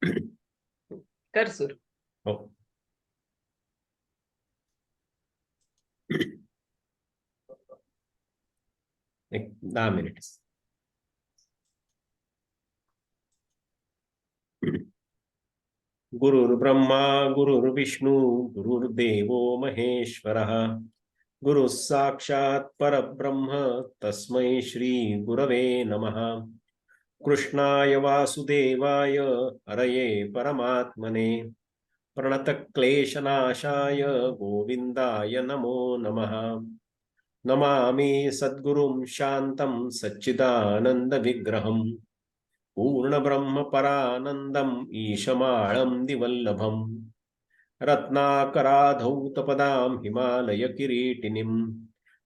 कर सुरू. हो. एक 10 मिनिट. गुरुर्ब्रह्मा गुरुर्विष्णू गुरुर्देवो महेश्वरः गुरुः साक्षात् परब्रह्म तस्मै श्री गुरवे नमः. कृष्णाय वासुदेवाय हरये परमात्मने प्रणतक्लेशनाशाय गोविन्दाय नमो नमः. नमामि सद्गुरुं शान्तं सच्चिदानन्दविग्रहम् पूर्णब्रह्मपरानन्दम् ईशमाळं दिवल्लभम् रत्नाकराधौतपदां हिमालयकिरीटिनीं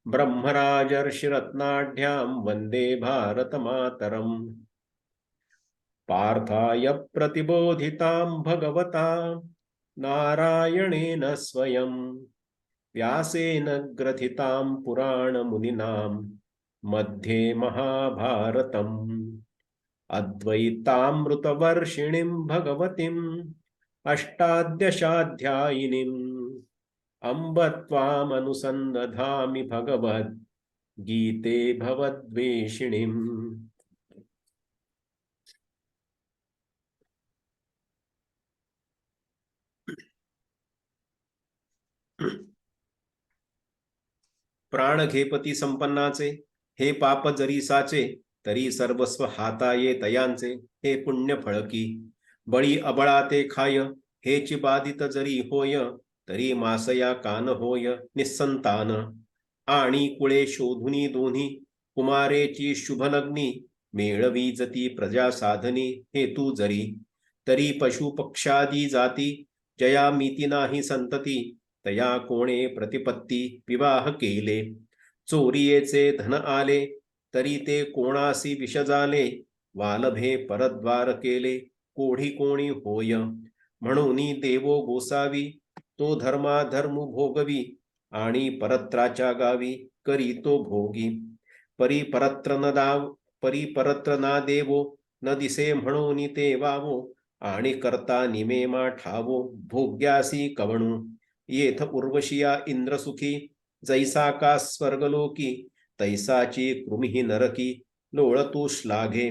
ब्रह्मराजर्षिरत्नाढ्यां वन्दे भारतमातरम्. पार्थाय प्रतिबोधितां भगवता नारायणेन स्वयं व्यासेन ग्रथितां पुराणमुनिनां मध्ये महाभारतम्. अद्वैतामृतवर्षिणीं भगवतीम् अष्टादशाध्यायिनीम् अम्ब त्वामनुसन्दधामि भगवद्गीते भवद्वेषिणीम्. प्राण घेपती संपन्नाचे हे पाप जरी साचे तरी सर्वस्व हाताये तयांचे हे पुण्य फळकी बळी अबळा ते खाय हेची बाधित जरी होय तरी मासया कान होय निस्संतान आणि कुळे शोधुनी दोन्ही कुमारेची शुभलग्नी मेळवी जती प्रजा साधनी हेतू जरी तरी पशु पक्षादी जाती जया मिती नाही संतती तया कोणे प्रतिपत्ती विवाह केले चोरियेचे धन आले तरी ते कोणासी विष झाले वालभे परद्वार केले कोढी कोणी होय म्हणून देवो गोसावी तो धर्माधर्म भोगवी आणि परत्राच्या गावी करी तो भोगी परिपरत्र ना देवो न दिसे म्हणून ते वावो आणि करता निमेमा ठावो भोग्यासी कवणू येथ उर्वशिया इंद्रसुखी जैसा का स्वर्गलोकी तैसाची कृमिही नरकी लोळतू श्लाघे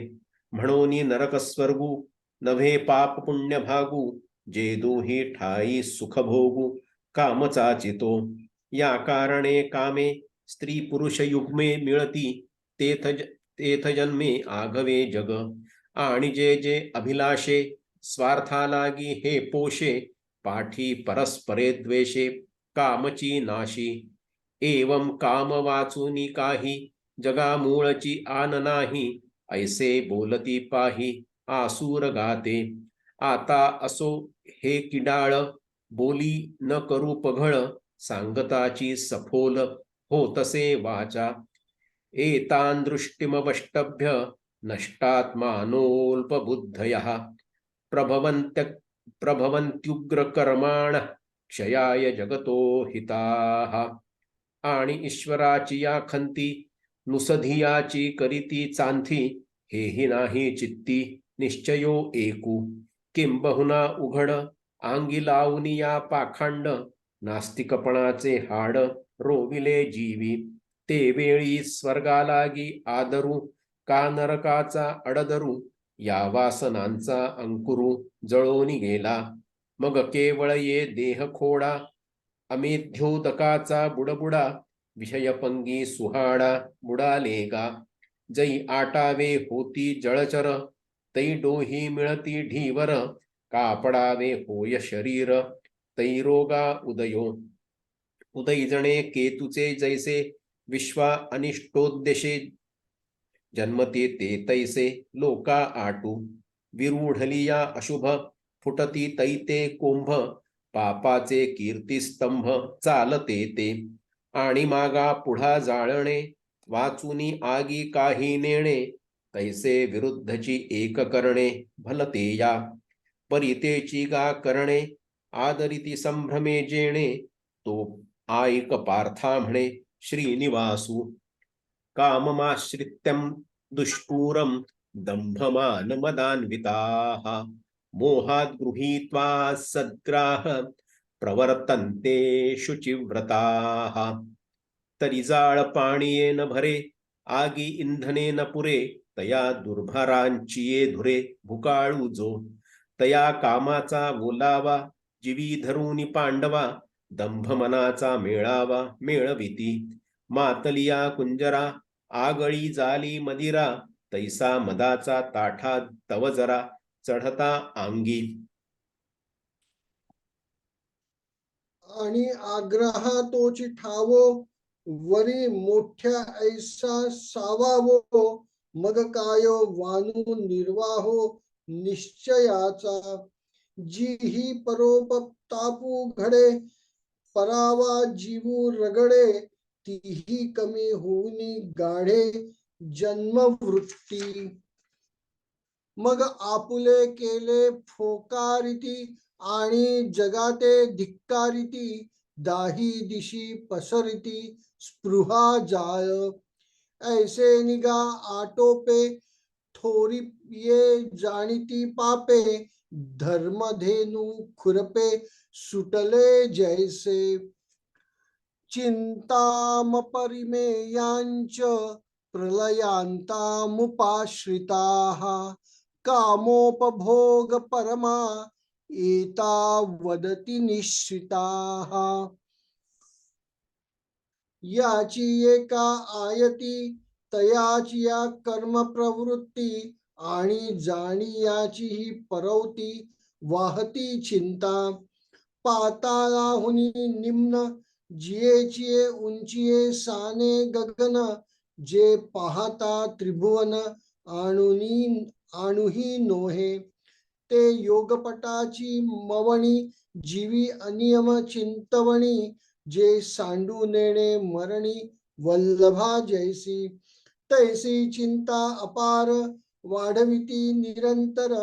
म्हणून नरक स्वर्गू नव्हे पाप पुण्य भागू जे दोही ठाई सुख भोगू काम चाचितो या कारणे कामे स्त्री पुरुष युग्मे मिळती तेथ जन्मे आघवे जग आणि जे जे अभिलाषे स्वार्था लागी हे पोषे पाठी परस्परे द्वेषे कामची नाशी एवं काम वाचुनी काही जगा मूळची आन नाही ऐसे बोलती पाही आसूर गाते आता असो हे किडाळ बोली न करू पघळ सांगताची सफोल हो तसे वाचा एतान दृष्टिमवष्टभ्य नष्टात्मानोल्पबुद्धयः प्रभवन्त्युग्रकर्माण क्षयाय जगतो हिताः. आणि ईश्वराची या खंती नुसधियाची करीती चांथी हेही नाही चित्ती निश्चयो एकू किंबहुना उघड आंगी लावून या पाखांड नास्तिकपणाचे हाड रोविले जीवी ते वेळी स्वर्गालागी आदरू का नरकाचा अडदरू या वासनांचा अंकुरू जळोनी गेला मग केवळ ये देह खोडा अमेध्योदकाचा बुडबुडा विषयपंगी सुहाडा बुडाले गा जै आटावे होती जळचर तै डोही मिळती ढीवर कापडावे होय शरीर तै रोगा उदय जणे केतुचे जैसे विश्वा अनिष्टोद्देशे जन्मते ते तैसे लोका आटू विरूढलिया अशुभ फुटती तैते कुंभ पापाचे कीर्तिस्तंभ चालते ते आणि मागा पुढा जाळणे वाचुनी आगी काही नेणे तैसे विरुद्धची एक करणे भलते या परितेची गा करणे आदरिती संभ्रमे जेणे तो आईक पार्था म्हणे श्रीनिवासू काममाश्रित्यं दुष्पूरं दंभमानमदान्विताः मोहात गृहीत्वा सद्ग्राह प्रवर्तन्ते शुचिव्रताः तरी जाळ पाणीये न भरे आगी इंधने न पुरे तया दुर्भरांची ये धुरे भुकाळू जो तया कामाचा ओलावा जीवी धरुनी पांडवा दंभ मनाचा मेळावा मेळविती मातलिया कुंजरा आगळी जाली मदिरा तैसा मदाचा ताठा तव जरा चढता अंगी आणि आग्रह तोची ठावो वरी मोठ्या ऐसा सावावो मग काय वानू निर्वाहो निश्चयाचा जी ही परोपतापू घडे परावा जीवू रगडे तीही कमी होऊनी गाढे जन्मवृत्ती मग आपुले केले फोकारिती आणि जगाते धिक्कारिती दाही दिशी पसरिती स्पृहा जाय ऐसे निगा आटोपे थोरी ये जाणीती पापे धर्मधेनु खुरपे सुटले जैसे चिंतामपरिमेयांच प्रलयांतामुपाश्रिताः कामोपभोग परमा एता वदति निश्चिताः याची एका आयती तयाची या कर्म प्रवृत्ती आणि जाणी याची ही परवती वाहती चिंता पाताळाहुनी निम्न जियेचिये उंचिये साने गगन जे पाहता त्रिभुवन आणुही नोहे ते योगपटाची मवणी जीवी अनियम चिंतवणी जे सांडू नेणे मरणी वल्लभा जैसी तैसी चिंता अपार वाढविती निरंतर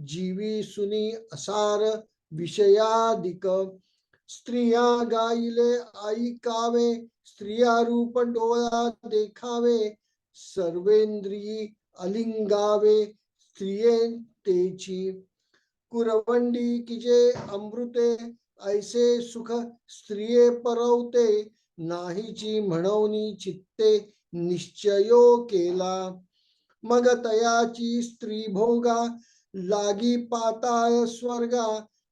जीवी सुनी असार विषयादिक स्त्रिया गायिले ऐकावे स्त्रिया रूप डोळा देखावे सर्वेंद्रियी अलिंगावे स्त्रिये तेची कुरवंडी किजे अमृते ऐसे सुख स्त्रिये परवते नाहीची म्हणवनी चित्ते निश्चयो केला मग तयाची स्त्री भोगा लागी पाताळ स्वर्गा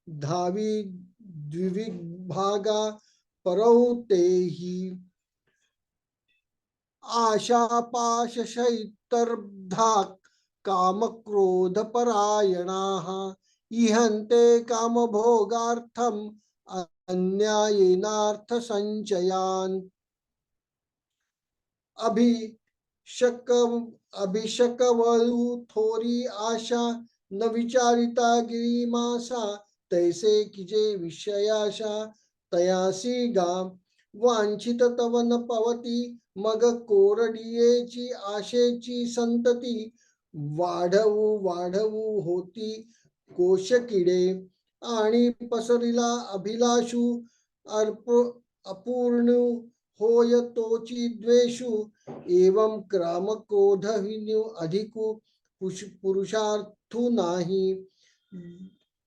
धावी द्विविभागा परवतेही आशा पाश शैतर्धाक काम क्रोध परायणाः इहन्ते काम भोगार्थम अन्यायेनार्थ संचयान अभिषकवळू थोरी आशा न विचारिता गिरिमासा तैसे किजे विषयाशा तयासी गा वांछित तव न पवती मग कोरडियेची आशेची संतती वाढवू होती कोशकिडे आणि पसरिला अभिलाषू अपूर्ण होय तोची द्वेषु एवं क्राम क्रोधविन्यू अधिकु पुरुषार्थू नाही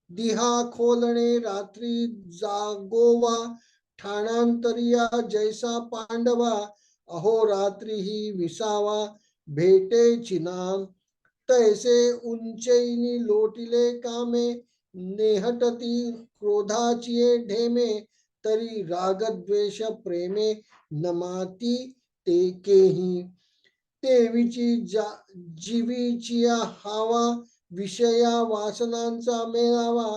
दिहा खोलणे रात्री जागोवा ठाणांतरिया जैसा पांडवा अहो रात्री ही विसावा भेटे चिनाम तैसे उंचैनी लोटिले कामे नेहटती क्रोधाची ढेमे तरी रागद्वेष प्रेमे नमाती तेकेही तेवीची जीवीची हावा विषया वासनांचा मेळावा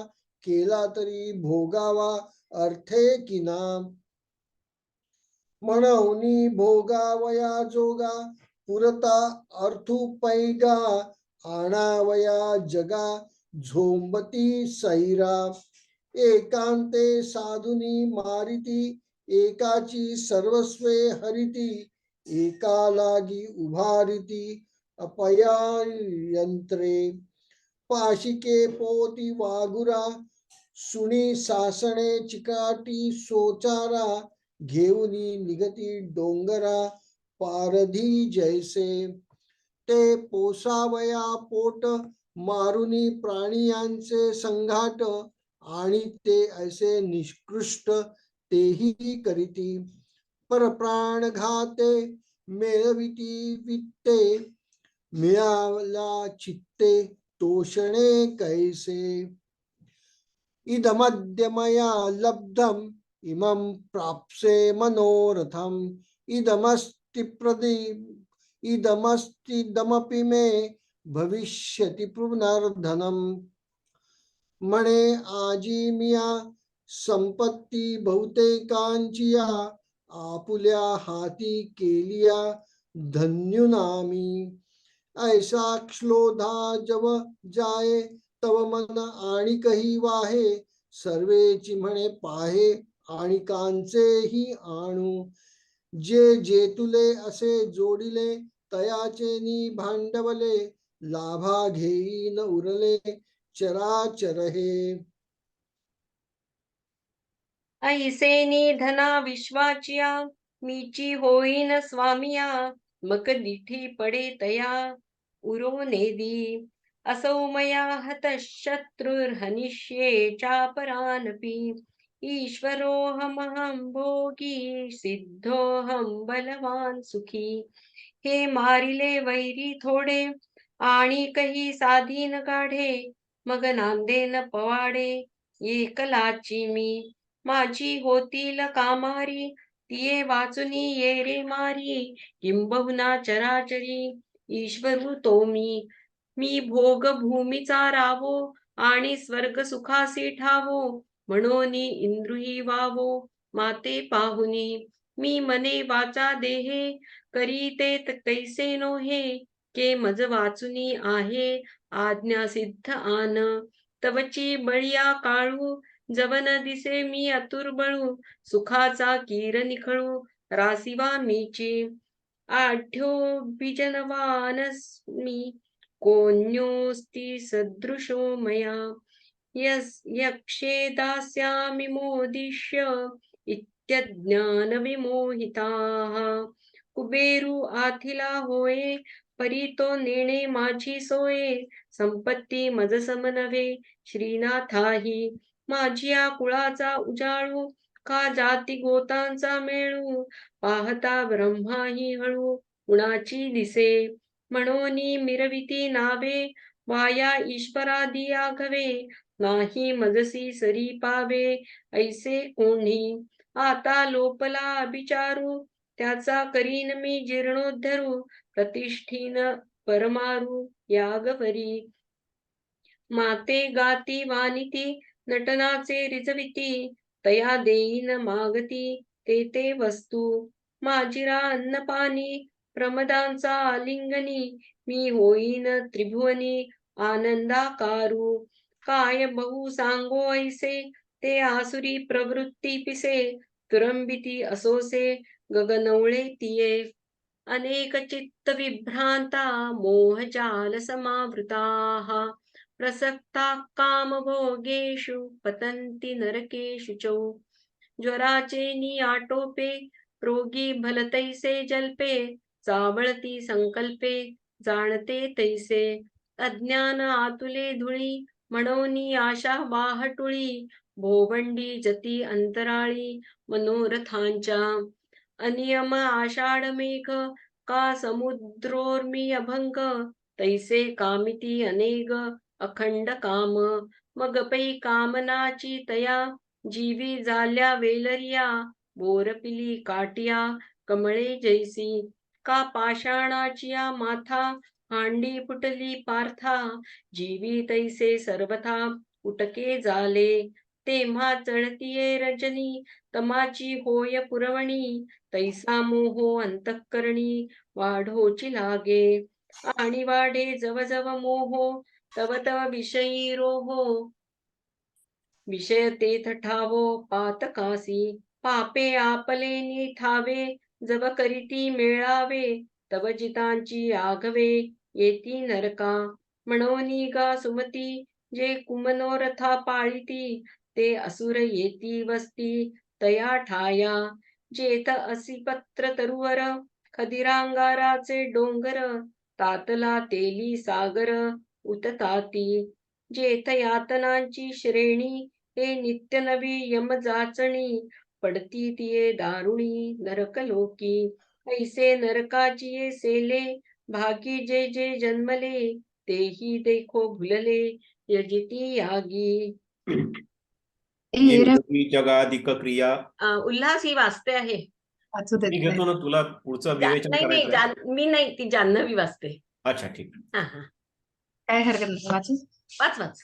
केला तरी भोगावा अर्थे किना म्हणूनी भोगावया जोगा पुरता अर्थू पैगा आणावया जगा झोंबती सैरा एकांते साधुनी मारिती एकाची सर्वस्वे हरिती एका लागी उभारिती अपयायंत्रे पाशिके पोती वागुरा सुनी सासणे चिकाटी सोचारा घेऊनी निगती डोंगरा पारधी जैसे ते पोसावया पोट मारुनी प्राणियांचे संघाट, आणि ते ऐसे निष्कृष्ट तेही करीती. परप्राण घाते मेळविती वित्ते, मिळाला चित्ते तोषणे कैसे. इदमद्य मया लब्धम इमं प्राप्से मनोरथम, इदमस्ति इदमस्तिदमपि मे भविष्यति पुनर्धनम. म्हणे आजी मिया संपत्ती बहुतेकांची या, आपुल्या हाती केलिया धन्युनामी. ऐसा क्षलोधा जव जाये तव मन आणि कही वाहे, सर्वेची म्हणे पाहे आणि कांचेही आणू. जे जेतुले असे जोडिले तयाचे नि भांडवले, लाभा घेईन उरले चराचर हे. ऐसेनी धना विश्वाचिया, मीची होईन स्वामिया, मक दिठी पडे तया उरो नेदी. असौ मया हत शत्रुर्हनिष्ये चापरानपि, ईश्वरोऽहमहं भोगी सिद्धोऽहं बलवान सुखी. हे मारिले वैरी थोडे आणि कही साधीन काढे, मग नांदेन पवाडे एकलाची मी. माझी होतील कामारी, तिये वाचुनी ये रे मारी. किंबहुना चराचरी ईश्वरू तो मी भोग भूमीचा रावो आणि स्वर्ग सुखासी ठावो. म्हणोनी इंद्रुही वावो माते पाहुनी. मी मने वाचा देहे करी ते तैसे नोहे, के मज वाचुनी आहे आज्ञा सिद्ध आन. तवची बळिया काळू जवन दिसे मी अतुर्बळू, सुखाचा कीर निखळू रासिवा मीची. आढ्यो बिजनवानस्मि कोऽन्योऽस्ति सदृशो मया. यक्षे दास्यामि मोदिष्य इत्यज्ञानविमोहिताः. कुबेरू आथिला होये परी तो नेणे माझी सोये. संपत्ती मज समनवे श्रीनाथाही. माझिया कुळाचा उजाळू का जाती गोतांचा मेळू. पाहता ब्रह्माही हळू कुणाची दिसे. म्हणोनी मिरविती नावे वाया ईश्वरादी आघवे. नाही मजसी सरी पावे ऐसे कोणी. आता लोपला अभिचारू त्याचा करीन मी जीर्णोद्धरू. प्रतिष्ठीन परमारू यागवरी. माते गाती वानिती नटनाचे रिजविती. तया देईन मागती ते वस्तू. माझिरा अन्नपानी प्रमदांचा आलिंगनी. मी होईन त्रिभुवनी आनंदाकारू. काय बहु सांगो ऐसे ते आसुरी प्रवृत्ती पिसे. तुरंबिती असोसे गगनवळे तिये. अनेक चित्त विभ्रांता मोहजाल समावृताः. प्रसक्ता कामभोगेषु पतन्ति नरकेषु च. ज्वराचे नि आटोपे रोगी भलतैसे जल्पे. चावळती संकल्पे जाणते तैसे. अज्ञान आतुले धुळी म्हणोनी आशा बाहटुळी. भोवंडी जती अंतराळी मनोरथांच्या. अनियम आषाढ मेघ का समुद्रोर्मी अभंग. तैसे कामिती अनेक अखंड काम. मग पै कामनाची तया जीवी झाल्या वेलरिया. बोरपिली काटिया कमळे जैसी. का पाषाणाचिया माथा हांडी फुटली पार्था. जीवी तैसे सर्वथा उटके झाले. तेव्हा चढतीये रजनी तमाची होय पुरवणी. तैसा मोहो अंतःकरणी वाढोची लागे. आणि वाढे जव जव मोहो तव तव विषयी रोहो. विषय तेथ ठावो पातकासी. पापे आपले निथावे जव करीती मेळावे. तव जितांची आघवे येती नरका. म्हणोनी गा सुमती जे कुमनोरथा पाळिती. ते असुर येती वस्ती तया ठाया. जेथ असी पत्र तरुवर खदिरांगाराचे डोंगर. तातला तेली सागर उतताती. जेथ यातनांची श्रेणी, हे नित्य नवी यम जाचणी. पडती तिये दारुणी नरक लोकी. ऐसे नरकाची ये सेले, भागी जे जे जन्मले. तेही देखो भुलले, यजिती यागी. ये एरवी उदकी जगाधिक क्रिया. उल्हास ही वाचते आहे. वाचू देत मी नाही. घेतो ना, तुला पुढचं विवेचन नाही नाही, करायचं. मी नाही, ती जान्हवी वाचते. अच्छा, ठीक. हा हा, काय हरकत नाही, वाचू. वाच वाच.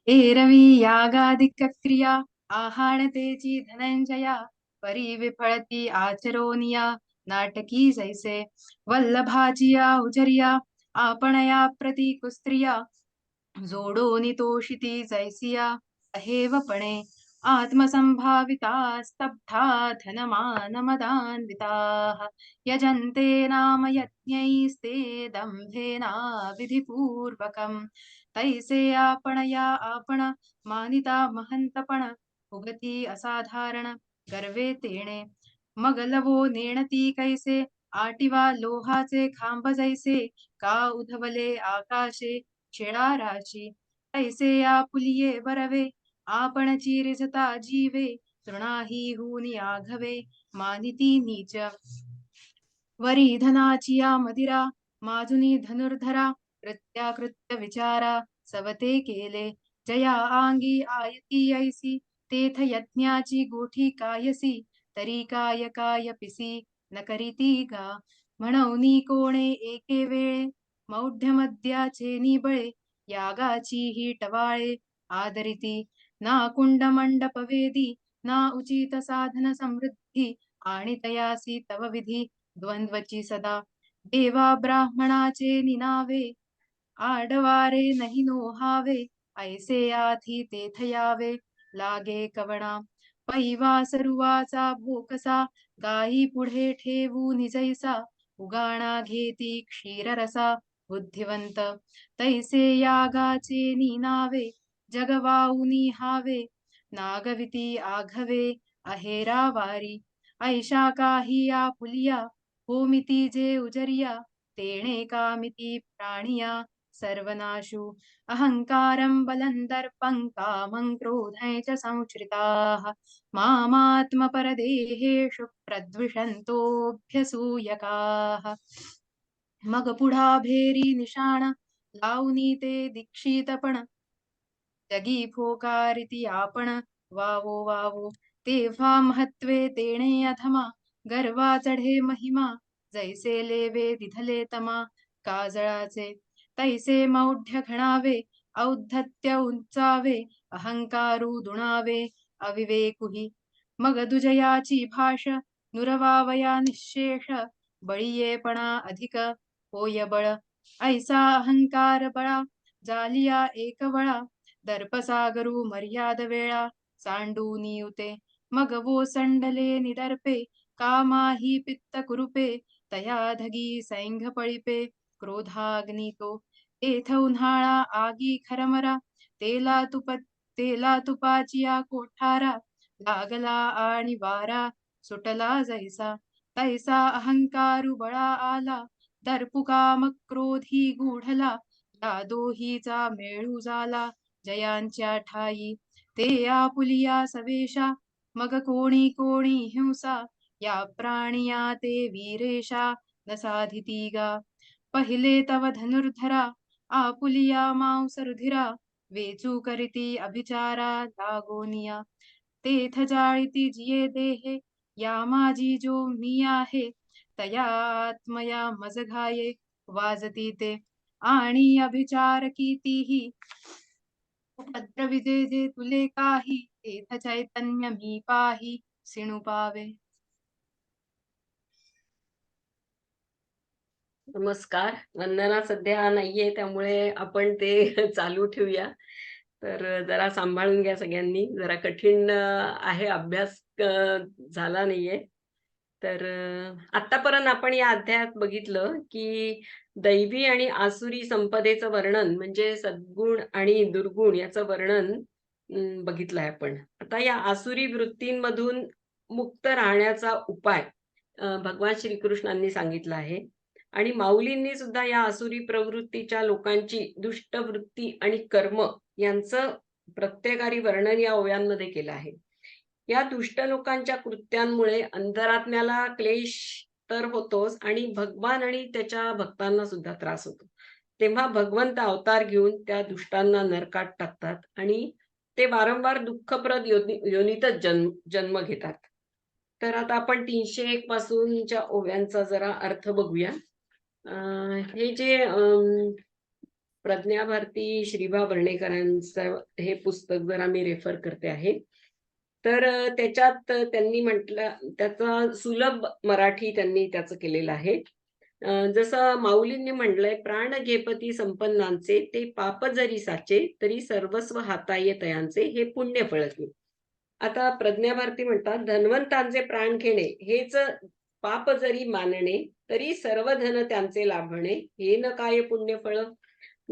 एरवी यागाधिक क्रिया, आहाणतेची धनंजया. परी विफळती आचरोनिया, नाटकी जैसे. वल्लभाचिया उजरिया, आपणया प्रति कुस्त्रिया. जोडोनी तोषिती जैसिया, अहेवपणे. आत्मसंभाविता स्तब्धा धनमानमदान्विताः. यजन्ते नाम यज्ञैस्ते दंभेना विधिपूर्वकम्. तैसे आपण मानिता महंतपण. उगती असाधारण गर्वे तेणे. मग लवो नेणती कैसे, आटिवा लोहाचे खांब जैसे. का उधवले आकाशे शिळाराची. तैसे आपुलिये बरवे, आपणची रिझता जीवे. तृणाही हुनी आघवे, मानिती नीच. वरी धनाची या मदिरा, माजुनी धनुर्धरा. कृत्याकृत्य विचारा, सवते केले. जया आंगी आयती ऐसी, तेथ यज्ञाची गोठी कायसी. तरी काय काय पिसी, न करीती गा. म्हणूनी कोणे एके वेळे, मौढ्यमद्याचे निबळे. यागाची ही टवाळे आदरिती. ना कुंड मंडप वेदी, ना उचित साधन समृद्धी. आणि तयासी तव विधी द्वंद्वची सदा. देवा ब्राह्मणाचे निनावे, आडवारे नाही नोहावे. ऐसे आधी तेथ यावे, लागे कवणा. पैवा सरुवाचा भोकसा, गायी पुढे ठेवू निजैसा. उगाणा घेती क्षीररसा, बुद्धिवंत. तैसे यागाचे निनावे, जगवाऊनी हावे. नागविती आघवे, अहेरावारी. ऐशा काही आपुलिया, होमिती जे उजरिया. तेणे कामिती प्राणिया, सर्वनाशु. अहंकारं बलं दर्पं कामं क्रोधं च संश्रिताः. मामात्मपरदेहेषु प्रद्विषन्तोऽभ्यसूयकाः. मग पुढा भेरी निशाण, लावणी ते दीक्षितपण. जगी फोकारिती आपण, वावो वावो. तेव्हा महत्वे तेणे अधमा, गर्वा चढे महिमा. जैसे लेवे दिधले तमा, काजळाचे. तैसे मौढ्य घणावे, औद्धत्य उंचावे. अहंकारू दुणावे, अविवेकुही. मग दुजयाची भाष, नुरवावया निःशेष. बळीयेपणा अधिक, होय बळ. ऐसा अहंकार बळा, जालिया एकवळा. दर्पसागरू मर्याद वेळा, सांडूनी उते. मग वो संडले निदर्पे, कामाही पित्त कुरुपे. तया धगी सैंघ पळिपे, क्रोधाग्नी तो. तेथ उन्हाळा आगी खरमरा, तेला तुपाचिया कोठारा. लागला आणि वारा, सुटला जैसा. तैसा अहंकारू बळा आला, दर्पु काम क्रोधी गूढला. या दोहीचा मेळू झाला, जयांच्या ठाई. ते आपुलिया सवेशा, मग कोणी कोणी हिंसा. या प्राणिया ते वीरेशा, न साधिती गा. पहिले तव धनुर्धरा, आपुलिया मांस रुधिरा. वेचू करीती अभिचारा लागोनिया. तेथ जाळीती जिये देहे, या माझी जो मी आहे. तया आत्मया मज घाये, वाजती ते. आणि अभिचार कीतीही, उपद्रविजे जे तुले काही. तेथ चैतन्य मी पाही, सिणू पावे. नमस्कार. वंदना सध्या नाहीये, त्यामुळे आपण ते चालू ठेवूया. तर जरा सांभाळून घ्या सगळ्यांनी. जरा कठीण आहे, अभ्यास झाला नाहीये. तर आतापर्यंत आपण या अध्यायात बघितलं की दैवी आणि आसुरी संपदेचं वर्णन, म्हणजे सद्गुण आणि दुर्गुण याचं वर्णन बघितलंय आपण. आता या आसुरी वृत्तींमधून मुक्त राहण्याचा उपाय भगवान श्रीकृष्णांनी सांगितला आहे. आणि माऊलींनी सुद्धा या आसुरी प्रवृत्तीच्या लोकांची दुष्ट वृत्ती आणि कर्म यांचं प्रत्येकारी वर्णन या ओव्यांमध्ये केलं आहे. या दुष्ट लोकांच्या कृत्यांमुळे अंतरात्म्याला क्लेश तर होतोच आणि भगवान आणि त्याच्या भक्तांना सुद्धा त्रास होतो. तेव्हा भगवंत अवतार घेऊन त्या दुष्टांना नरकात टाकतात आणि ते वारंवार दुःखप्रद योनीतच जन्म घेतात. तर आता आपण 301 पासूनच्या ओव्यांचा जरा अर्थ बघूया. हे जे प्रज्ञाभारती श्रीभा वर्णेकरांचं हे पुस्तक जरा मी रेफर करते आहे. तर त्याच्यात त्यांनी म्हटलं, त्याचा सुलभ मराठी त्यांनी त्याचं केलेलं आहे. जसं माऊलींनी म्हटलंय, प्राण घेपती संपन्नांचे ते पाप जरी साचे तरी सर्वस्व हाताये तयांचे हे पुण्य फळते. आता प्रज्ञाभारती म्हणतात, धन्वंतांचे प्राण घेणे हेच पाप जरी मानणे तरी सर्व धन त्यांचे लाभणे हे न काय पुण्य फळ.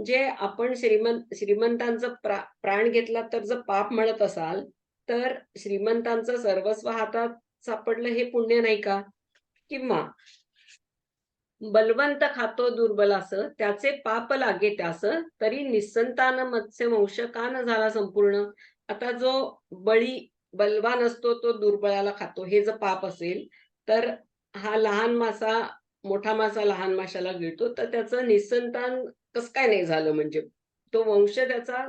जे आपण श्रीमंतांचं प्राण घेतला तर जर पाप म्हणत असाल, तर श्रीमंतांचं सर्वस्व हातात सापडलं हे पुण्य नाही का? किंवा बलवंत खातो दुर्बलास त्याचे पाप लागे त्यास तरी निसंतान मत्स्य वंश का न झाला संपूर्ण. आता जो बलवान असतो तो दुर्बळाला खातो, हे जर पाप असेल, तर हा लहान मासा मोठा मासा लहान माशाला गिळतो, तर त्याचं निसंतान कस काय नाही झालं, म्हणजे तो वंश त्याचा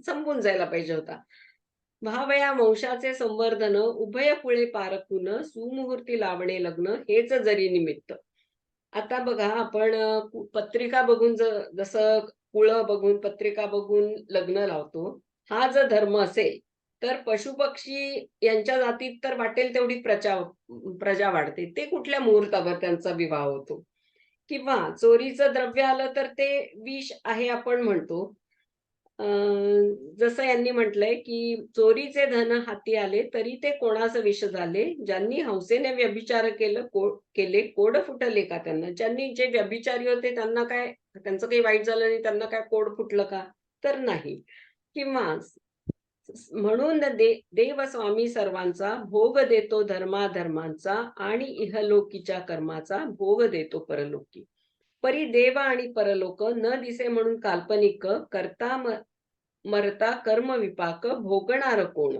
संपून जायला पाहिजे होता. व्हावया वंशाचे संवर्धन उभय कुळे पारखून सुमुहूर्ती लावणे लग्न हेच जरी निमित्त. आता बघा, आपण पत्रिका बघून जसं कुळ बघून पत्रिका बघून लग्न लावतो, हा जर धर्म असेल तर पशुपक्षी यांच्या जातीत तर वाटेल तेवढी प्रजा वाढते, ते कुठल्या मुहूर्तावर त्यांचा विवाह होतो. किंवा चोरीचं द्रव्य आलं तर ते विष आहे आपण म्हणतो. जसं यांनी म्हटलंय की चोरीचे धन हाती आले तरी ते कोणाचं विष झाले, ज्यांनी हौसेने व्यभिचार केले कोड फुटले का त्यांना. ज्यांनी जे व्यभिचारी होते त्यांना काय, त्यांचं काही वाईट झालं नाही, त्यांना काय कोड फुटलं का? तर नाही. किंवा म्हणून देव स्वामी सर्वांचा भोग देतो धर्माधर्मांचा आणि इहलोकीच्या कर्माचा भोग देतो परलोकी. परी देव आणि परलोक न दिसे म्हणून काल्पनिक करता मरता कर्म विपाक भोगणार कोण.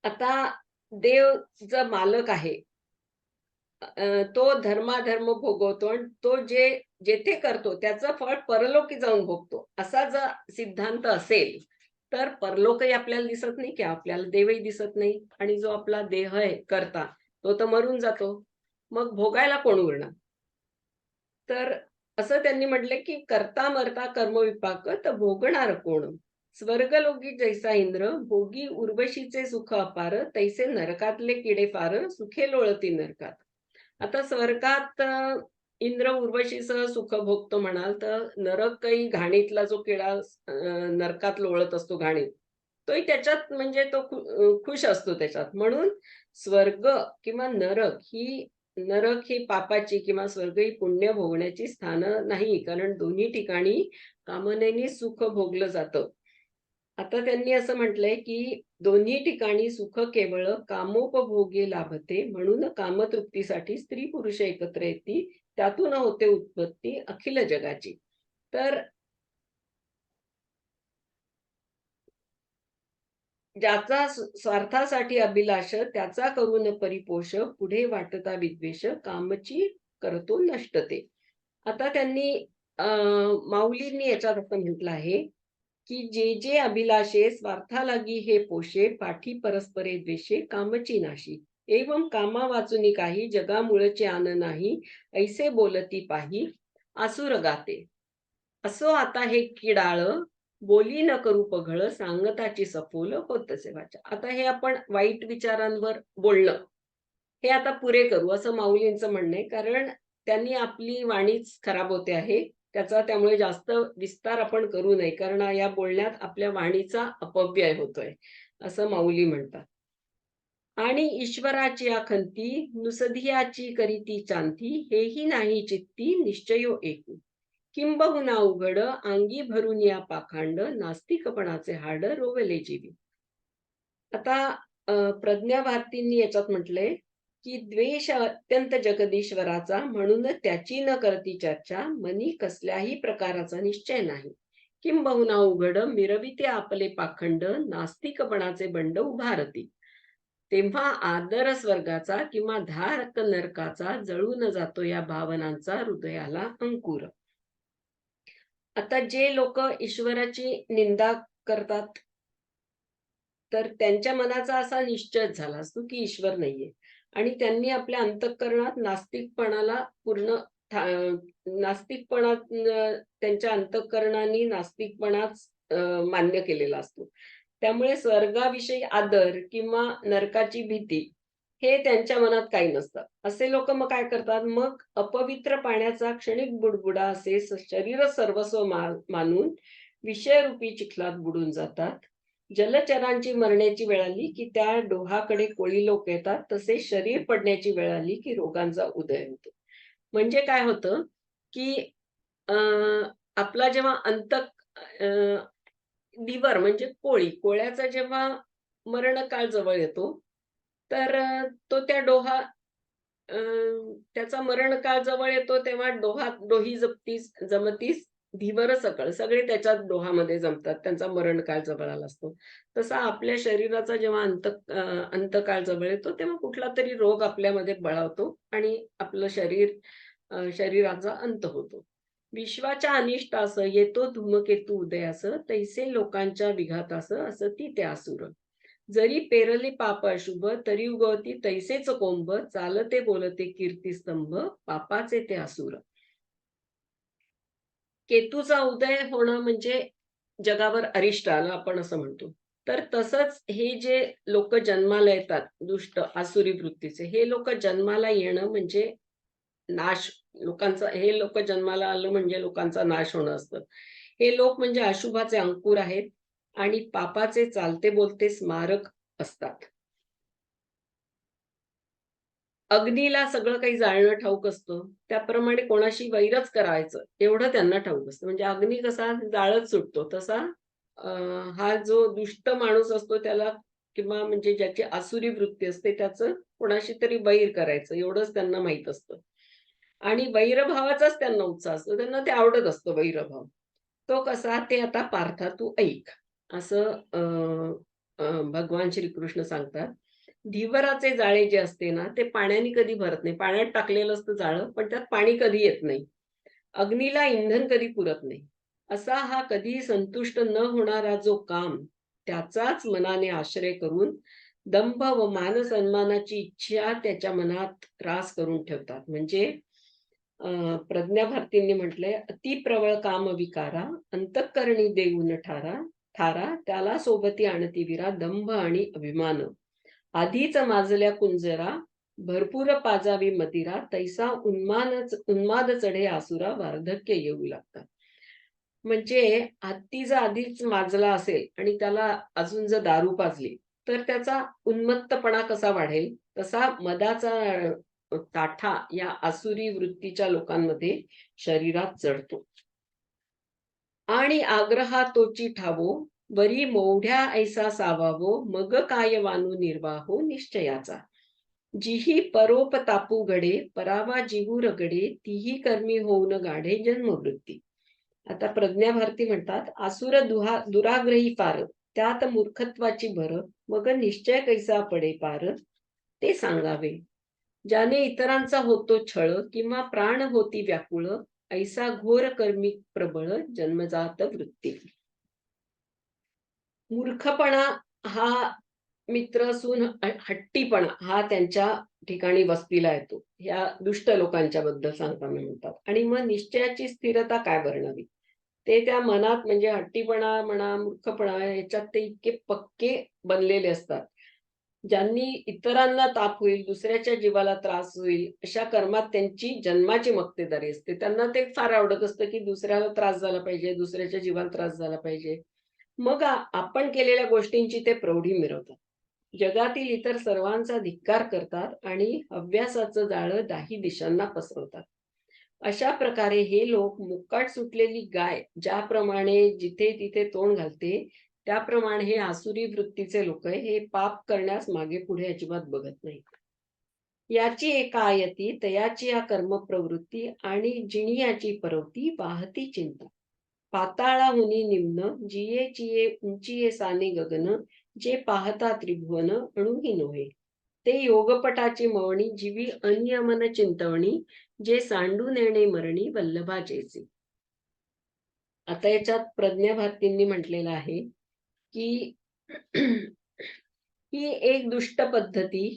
आता देव जर मालक आहे, तो धर्माधर्म भोगवतो आणि तो जेथे करतो त्याचं फळ परलोकी जाऊन भोगतो, असा जर सिद्धांत असेल तर परलोकही आपल्याला दिसत नाही की आपल्याला देवही दिसत नाही, आणि जो आपला देह आहे करता तो तर मरून जातो, मग भोगायला कोण उरणार. तर असं त्यांनी म्हटलं की करता मरता कर्म विपाक तर भोगणार कोण. स्वर्गलोकी जैसा इंद्र भोगी उर्वशीचे सुख अपार तैसे नरकातले किडे फार सुखे लोळती नरकात. आता स्वर्गात इंद्र उर्वशीसह सुख भोगतो म्हणाल, तर नरक काही घाणीतला जो किडा नरकात लोळत असतो घाणीत, तोही त्याच्यात म्हणजे तो खुश असतो त्याच्यात. म्हणून स्वर्ग किंवा नरक ही पापाची किंवा स्वर्ग ही पुण्य भोगण्याची स्थानं नाही, कारण दोन्ही ठिकाणी कामनेनी सुख भोगलं जातं. आता त्यांनी असं म्हटलंय की दोन्ही ठिकाणी सुख केवळ कामोपभोगी लाभते, म्हणून कामतृप्तीसाठी स्त्री पुरुष एकत्र येती, त्यातून होते उत्पत्ती अखिल जगाची. तर ज्याचा स्वार्थासाठी अभिलाष त्याचा करून परिपोष पुढे वाटता विद्वेष कामची करतो नष्टते. आता त्यांनी माऊलींनी याच्यात असं म्हटलं आहे की जे अभिलाषे स्वार्था लागी हे पोषे पाठी परस्परे द्वेषे कामची नाशी एवं कामा वाचुनी काही जगामुळचे आन नाही ऐसे बोलती पाही आसुर गाते. असो आता हे किडाळ बोली न करू पघळ सांगताची सफोल होतसे वाचा. आता हे आपण वाईट विचारांवर बोलणं हे आता पुरे करू असं माऊलींचं म्हणणं आहे, कारण त्यांनी आपली वाणीच खराब होते आहे, त्यामुळे जास्त विस्तार आपण करू नये, कारण या बोलण्यात आपल्या वाणीचा अपव्यय होतोय असं माऊली म्हणतात. आणि ईश्वराची आखंती नुसधियाची करीती चांती हेही नाही चित्ती निश्चयो एकू किंबहुना उघड अंगी भरून या पाखांड नास्तिकपणाचे हाड रोवले जीवी. आता प्रज्ञा भारतींनी याच्यात म्हटलंय की द्वेष अत्यंत जगदीश्वराचा, म्हणून त्याची न करती चर्चा, मनी कसल्याही प्रकाराचा निश्चय नाही. किंबहुना उघड मिरविते आपले पाखंड, नास्तिकपणाचे बंड उभारती. तेव्हा आदर स्वर्गाचा किंवा धारक नरकाचा जळून जातो या भावनांचा हृदयाला अंकुर. आता जे लोक ईश्वराची निंदा करतात, तर त्यांच्या मनाचा असा निश्चय झाला असतो की ईश्वर नाहीये, आणि त्यांनी आपल्या अंतःकरणात नास्तिकपणाला पूर्ण नास्तिकपणा त्यांच्या अंतःकरणाने नास्तिकपणाच मान्य केलेला असतो. त्यामुळे स्वर्गाविषयी आदर किंवा नरकाची भीती हे त्यांच्या मनात काही नसतं. असे लोक मग काय करतात, मग अपवित्र पाण्याचा क्षणिक बुडबुडा असे शरीर सर्वस्व मानून विषयरूपी चिखलात बुडून जातात. जलचरांची मरण्याची वेळ आली की त्या डोहाकडे कोळी लोक येतात, तसे शरीर पडण्याची वेळ आली की रोगांचा उदय होतो. म्हणजे काय होतं की आपला जेव्हा दिवर म्हणजे कोळ्याचा जेव्हा मरण काळ जवळ येतो, तर तो त्या त्याचा मरण काळ जवळ येतो तेव्हा डोही जमतीस धीवर सकळ, सगळे त्याच्याच डोहामध्ये जमतात, त्यांचा मरण काळ जवळ आला असतो. तसा आपल्या शरीराचा जेव्हा अंतकाळ जवळ येतो तेव्हा कुठला तरी रोग आपल्यामध्ये बळावतो आणि आपलं शरीराचा अंत होतो. विश्वाच्या अनिष्टास येतो धूमकेतू उदयास, तैसे लोकांच्या विघातास असती ते असुर. जरी पेरले पाप अशुभ, तरी उगवती तैसेच कोंब, चालते बोलते कीर्तिस्तंभ, पापाचे ते असुर. केतूचा उदय होणं म्हणजे जगावर अरिष्ट आलं, आपण असं म्हणतो. तर तसंच हे जे लोक जन्माला येतात दुष्ट आसुरी वृत्तीचे, हे लोक जन्माला येणं म्हणजे नाश, हे लोक जन्माला आलं म्हणजे लोकांचा नाश होणं असतं. हे लोक म्हणजे अशुभाचे अंकुर आहेत आणि पापाचे चालते बोलते स्मारक असतात. अग्नीला सगळं काही जाळणं ठाऊक असतं, त्याप्रमाणे कोणाशी वैरच करायचं एवढं त्यांना ठाऊक असतं. म्हणजे अग्नी कसा जाळत सुटतो, तसा हा जो दुष्ट माणूस असतो त्याला, किंवा म्हणजे ज्याची आसुरी वृत्ती असते, त्याचं कोणाशी तरी वैर करायचं एवढंच त्यांना माहित असतं. आणि वैरभावाचाच त्यांना उत्साह असतो, त्यांना ते आवडत असतं वैरभाव. तो कसा, ते आता पार्था तू ऐक, असं भगवान श्रीकृष्ण सांगतात. धिवराचे जाळे जे असते ना, ते पाण्याने कधी भरत नाही. पाण्यात टाकलेलं असतं जाळं, पण त्यात पाणी कधी येत नाही. अग्नीला इंधन कधी पुरत नाही. असा हा कधी संतुष्ट न होणारा जो काम, त्याचाच मनाने आश्रय करून दंभ व मान सन्मानाची इच्छा त्याच्या मनात त्रास करून ठेवतात. म्हणजे प्रज्ञा भारतींनी म्हटलंय, अति प्रबळ काम विकारा, अंतःकरणी देऊन ठारा, त्याला सोबती आणती विरा, दंभ आणि अभिमान. आधीच माजल्या कुंजरा, भरपूर पाजावी मदिरा, तैसा उन्माद चढे आसुरा, वार्धक्य येऊ लागतात. म्हणजे हत्ती जर आधीच माजला असेल आणि त्याला अजून जर दारू पाजली, तर त्याचा उन्मत्तपणा कसा वाढेल, तसा मदाचा ताठा या आसुरी वृत्तीच्या लोकांमध्ये शरीरात चढतो. आणि आग्रहा तोची ठावो, वरी मोढ्या ऐसा सावावो, मग काय वानू निर्वाहो निश्चयाचा. जिही परोप तापू घडे, परावा जीवू रगडे, तीही कर्मी होऊन गाढे जन्मवृत्ती. आता प्रज्ञा भारती म्हणतात, आसुर दुराग्रही फार, त्यात मूर्खत्वाची भर, मग निश्चय कैसा पडे पार, ते सांगावे. ज्याने इतरांचा होतो छळ, किंवा प्राण होती व्याकुळ, ऐसा घोर कर्मी प्रबळ, जन्मजात वृत्ती. मूर्खपणा हा मित्र असून हट्टीपणा हा त्यांच्या ठिकाणी वस्तीला येतो. ह्या दुष्ट लोकांच्या बद्दल सांगताना म्हणतात. आणि मग निश्चयाची स्थिरता काय वर्णावी, ते त्या मनात म्हणजे हट्टीपणा म्हणा, मूर्खपणा, याच्यात ते इतके पक्के बनलेले असतात. ज्यांनी इतरांना ताप होईल, दुसऱ्याच्या जीवाला त्रास होईल, अशा कर्मात त्यांची जन्माची मक्तेदारी असते. त्यांना ते फार आवडत असतं की दुसऱ्याला त्रास झाला पाहिजे, दुसऱ्याच्या जीवाला त्रास झाला पाहिजे. मग आपण केलेल्या गोष्टींची ते प्रौढी मिरवतात. जगातील इतर सर्वांचा धिक्कार करतात आणि अभ्यासाचं जाळं दाही दिशांना पसरवतात. अशा प्रकारे हे लोक मुक्काट सुटलेली गाय ज्याप्रमाणे जिथे तिथे तोंड घालते, त्याप्रमाणे हे आसुरी वृत्तीचे लोक हे पाप करण्यास मागे पुढे अजिबात बघत नाही. याची एकायती तयाची या कर्म प्रवृत्ती आणि जिनियाची परवती वाहती चिंता. पाताळाहुनी निम्न जिये चिये उंचिये साने गगन जे पाहता त्रिभुवन अणुही नोहे. ते योगपटाची मवणी जीवी अनियमन चिंतवणी जे सांडून येणे मरणी वल्लभा जैसे. आता याच्यात प्रज्ञा भारतींनी म्हटलेलं आहे की ही एक दुष्ट पद्धती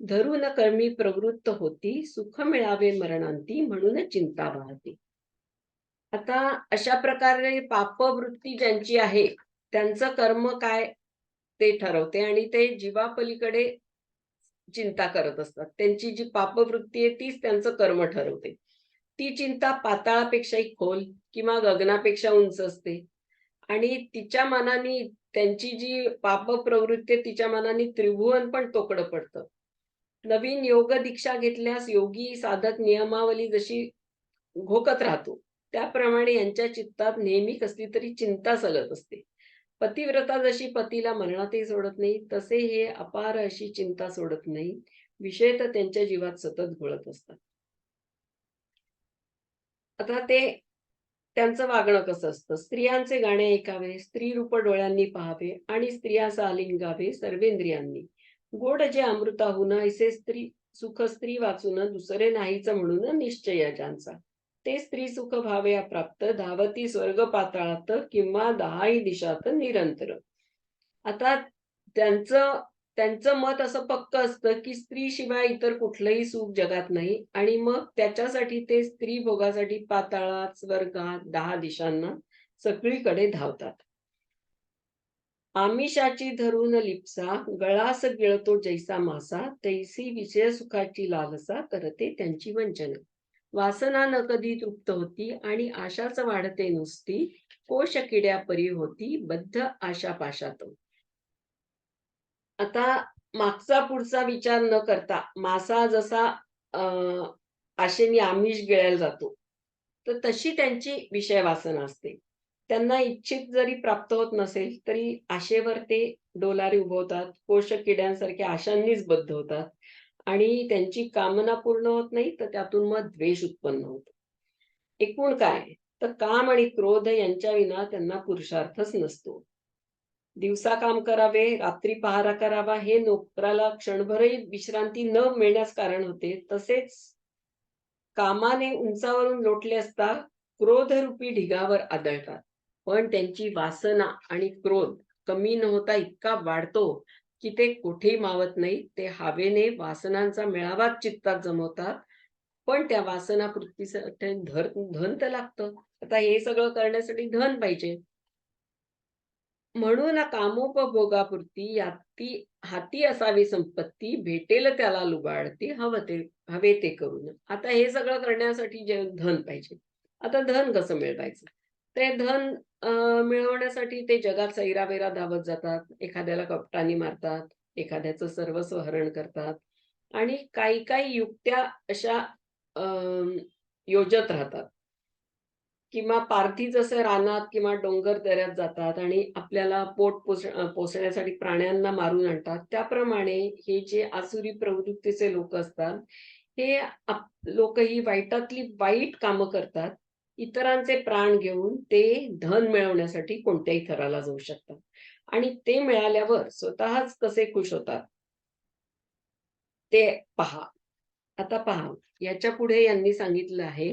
धरून कर्मी प्रवृत्त होती सुख मिळावे मरणांती म्हणून चिंता वाहते. आता अशा प्रकारे पापवृत्ती ज्यांची आहे त्यांचं कर्म काय ते ठरवते आणि ते जीवापलीकडे चिंता करत असतात. त्यांची जी पापवृत्ती आहे तीच त्यांचं कर्म ठरवते. ती चिंता पाताळापेक्षाही खोल किंवा गगनापेक्षा उंच असते आणि तिच्या मनाने त्यांची जी पाप प्रवृत्ती आहे तिच्या मनाने त्रिभुवन पण तोकडं पडतं. नवीन योग दीक्षा घेतल्यास योगी साधक नियमावली जशी घोकत राहतो त्याप्रमाणे यांच्या चित्तात नेहमी कसली तरी चिंता सलत असते. पतिव्रता जशी पतीला मरणातही सोडत नाही तसे हे अपार अशी चिंता सोडत नाही. विषय तर त्यांच्या जीवात सतत घोळत असतात. आता ते त्यांचं वागणं कसं असतं. स्त्रियांचे गाणे ऐकावे स्त्री रूप डोळ्यांनी पाहावे आणि स्त्रियास आलिंगावे सर्वेंद्रियांनी. गोड जे अमृताहून ऐसे स्त्री सुख स्त्री वाचून दुसरे नाहीच म्हणून निश्चय ज्यांचा. ते स्त्री सुख भावे अप्राप्त धावती स्वर्ग पाताळात किंवा 10 दिशात निरंतर. आता त्यांचं मत असं पक्क असतं की स्त्री शिवाय इतर कुठलंही सुख जगात नाही आणि मग त्याच्यासाठी ते स्त्री भोगासाठी पाताळात स्वर्गात 10 दिशांना सगळीकडे धावतात. आमिषाची धरून लिप्सा गळास गिळतो जैसा मासा तैसी विषय सुखाची लालसा करते त्यांची वंचना. वासना न कधी तृप्त होती आणि आशाच वाढते नुसती कोश किड्या परी होती बद्ध आशा पाशात. आता मागचा पुढचा विचार न करता मासा जसा आशेने आमिष गिळायला जातो तर तशी त्यांची विषय वासना असते. त्यांना इच्छित जरी प्राप्त होत नसेल तरी आशेवर ते डोलारे उभवतात कोश किड्यांसारख्या आशांनीच बद्ध होतात आणि त्यांची कामना पूर्ण होत नाही तर त्यातून मग द्वेष उत्पन्न होतो. एकूण काय तर काम आणि क्रोध यांच्या विना त्यांना पुरुषार्थच नसतो. दिवसा काम करावे रात्री पहारा करावा हे नोकराला क्षणभरही विश्रांती न मिळण्यास कारण होते. तसेच कामाने उंचावरून लोटले असता क्रोधरूपी ढिगावर आदळतात. पण त्यांची वासना आणि क्रोध कमी न होता इतका वाढतो की ते कुठेही मावत नाही. ते हवेने वासनांचा मेळावाच चित्तात जमवतात. पण त्या वासनापूर्तीसाठी धन तर लागतं. आता हे सगळं करण्यासाठी धन पाहिजे. म्हणून कामोपभोगापुरती याती हाती असावी संपत्ती भेटेल त्याला लुबाडती हवे ते करून. आता हे सगळं करण्यासाठी जे धन पाहिजे. आता धन कसं मिळवायचं. ते धन मिळवण्यासाठी ते जगात सैरावैरा धावत जातात. एखाद्याला कपटाने मारतात एखाद्याचं सर्वस्व हरण करतात आणि काही काही युक्त्या अशा योजत राहतात किंवा पारधी जसं रानात किंवा डोंगर दऱ्यात जातात आणि आपल्याला पोट पोसण्यासाठी प्राण्यांना मारून आणतात. त्याप्रमाणे हे जे आसुरी प्रवृत्तीचे लोक असतात हे लोक ही वाईटातली वाईट कामं करतात. इतरांचे प्राण घेऊन ते धन मिळवण्यासाठी कोणत्याही थराला जाऊ शकतात आणि ते मिळाल्यावर स्वतःच कसे खुश होतात ते पहा. आता पहा याच्या पुढे यांनी सांगितलं आहे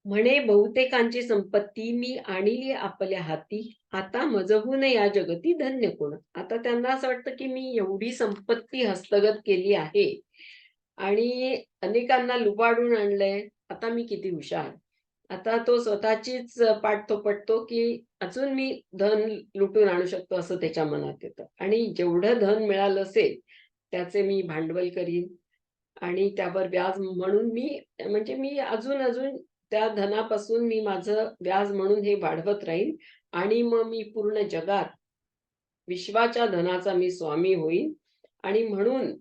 म्हणे बहुतेकांची संपत्ती मी आणली आपल्या हाती आता मजहून या जगती धन्य कोण. आता त्यांना असं वाटतं की मी एवढी संपत्ती हस्तगत केली आहे आणि अनेकांना लुबाडून आणलंय आता मी किती हुशार. आता तो स्वतःचीच पाठ थोपटतो की अजून मी धन लुटून आणू शकतो असं त्याच्या मनात येतं आणि जेवढं धन मिळालं असेल त्याचे मी भांडवल करीन आणि त्यावर व्याज म्हणून मी अजून त्या धनापासून मी माझं व्याज म्हणून हे वाढवत राहील आणि मग मी पूर्ण जगात विश्वाच्या धनाचा मी स्वामी होईल आणि म्हणून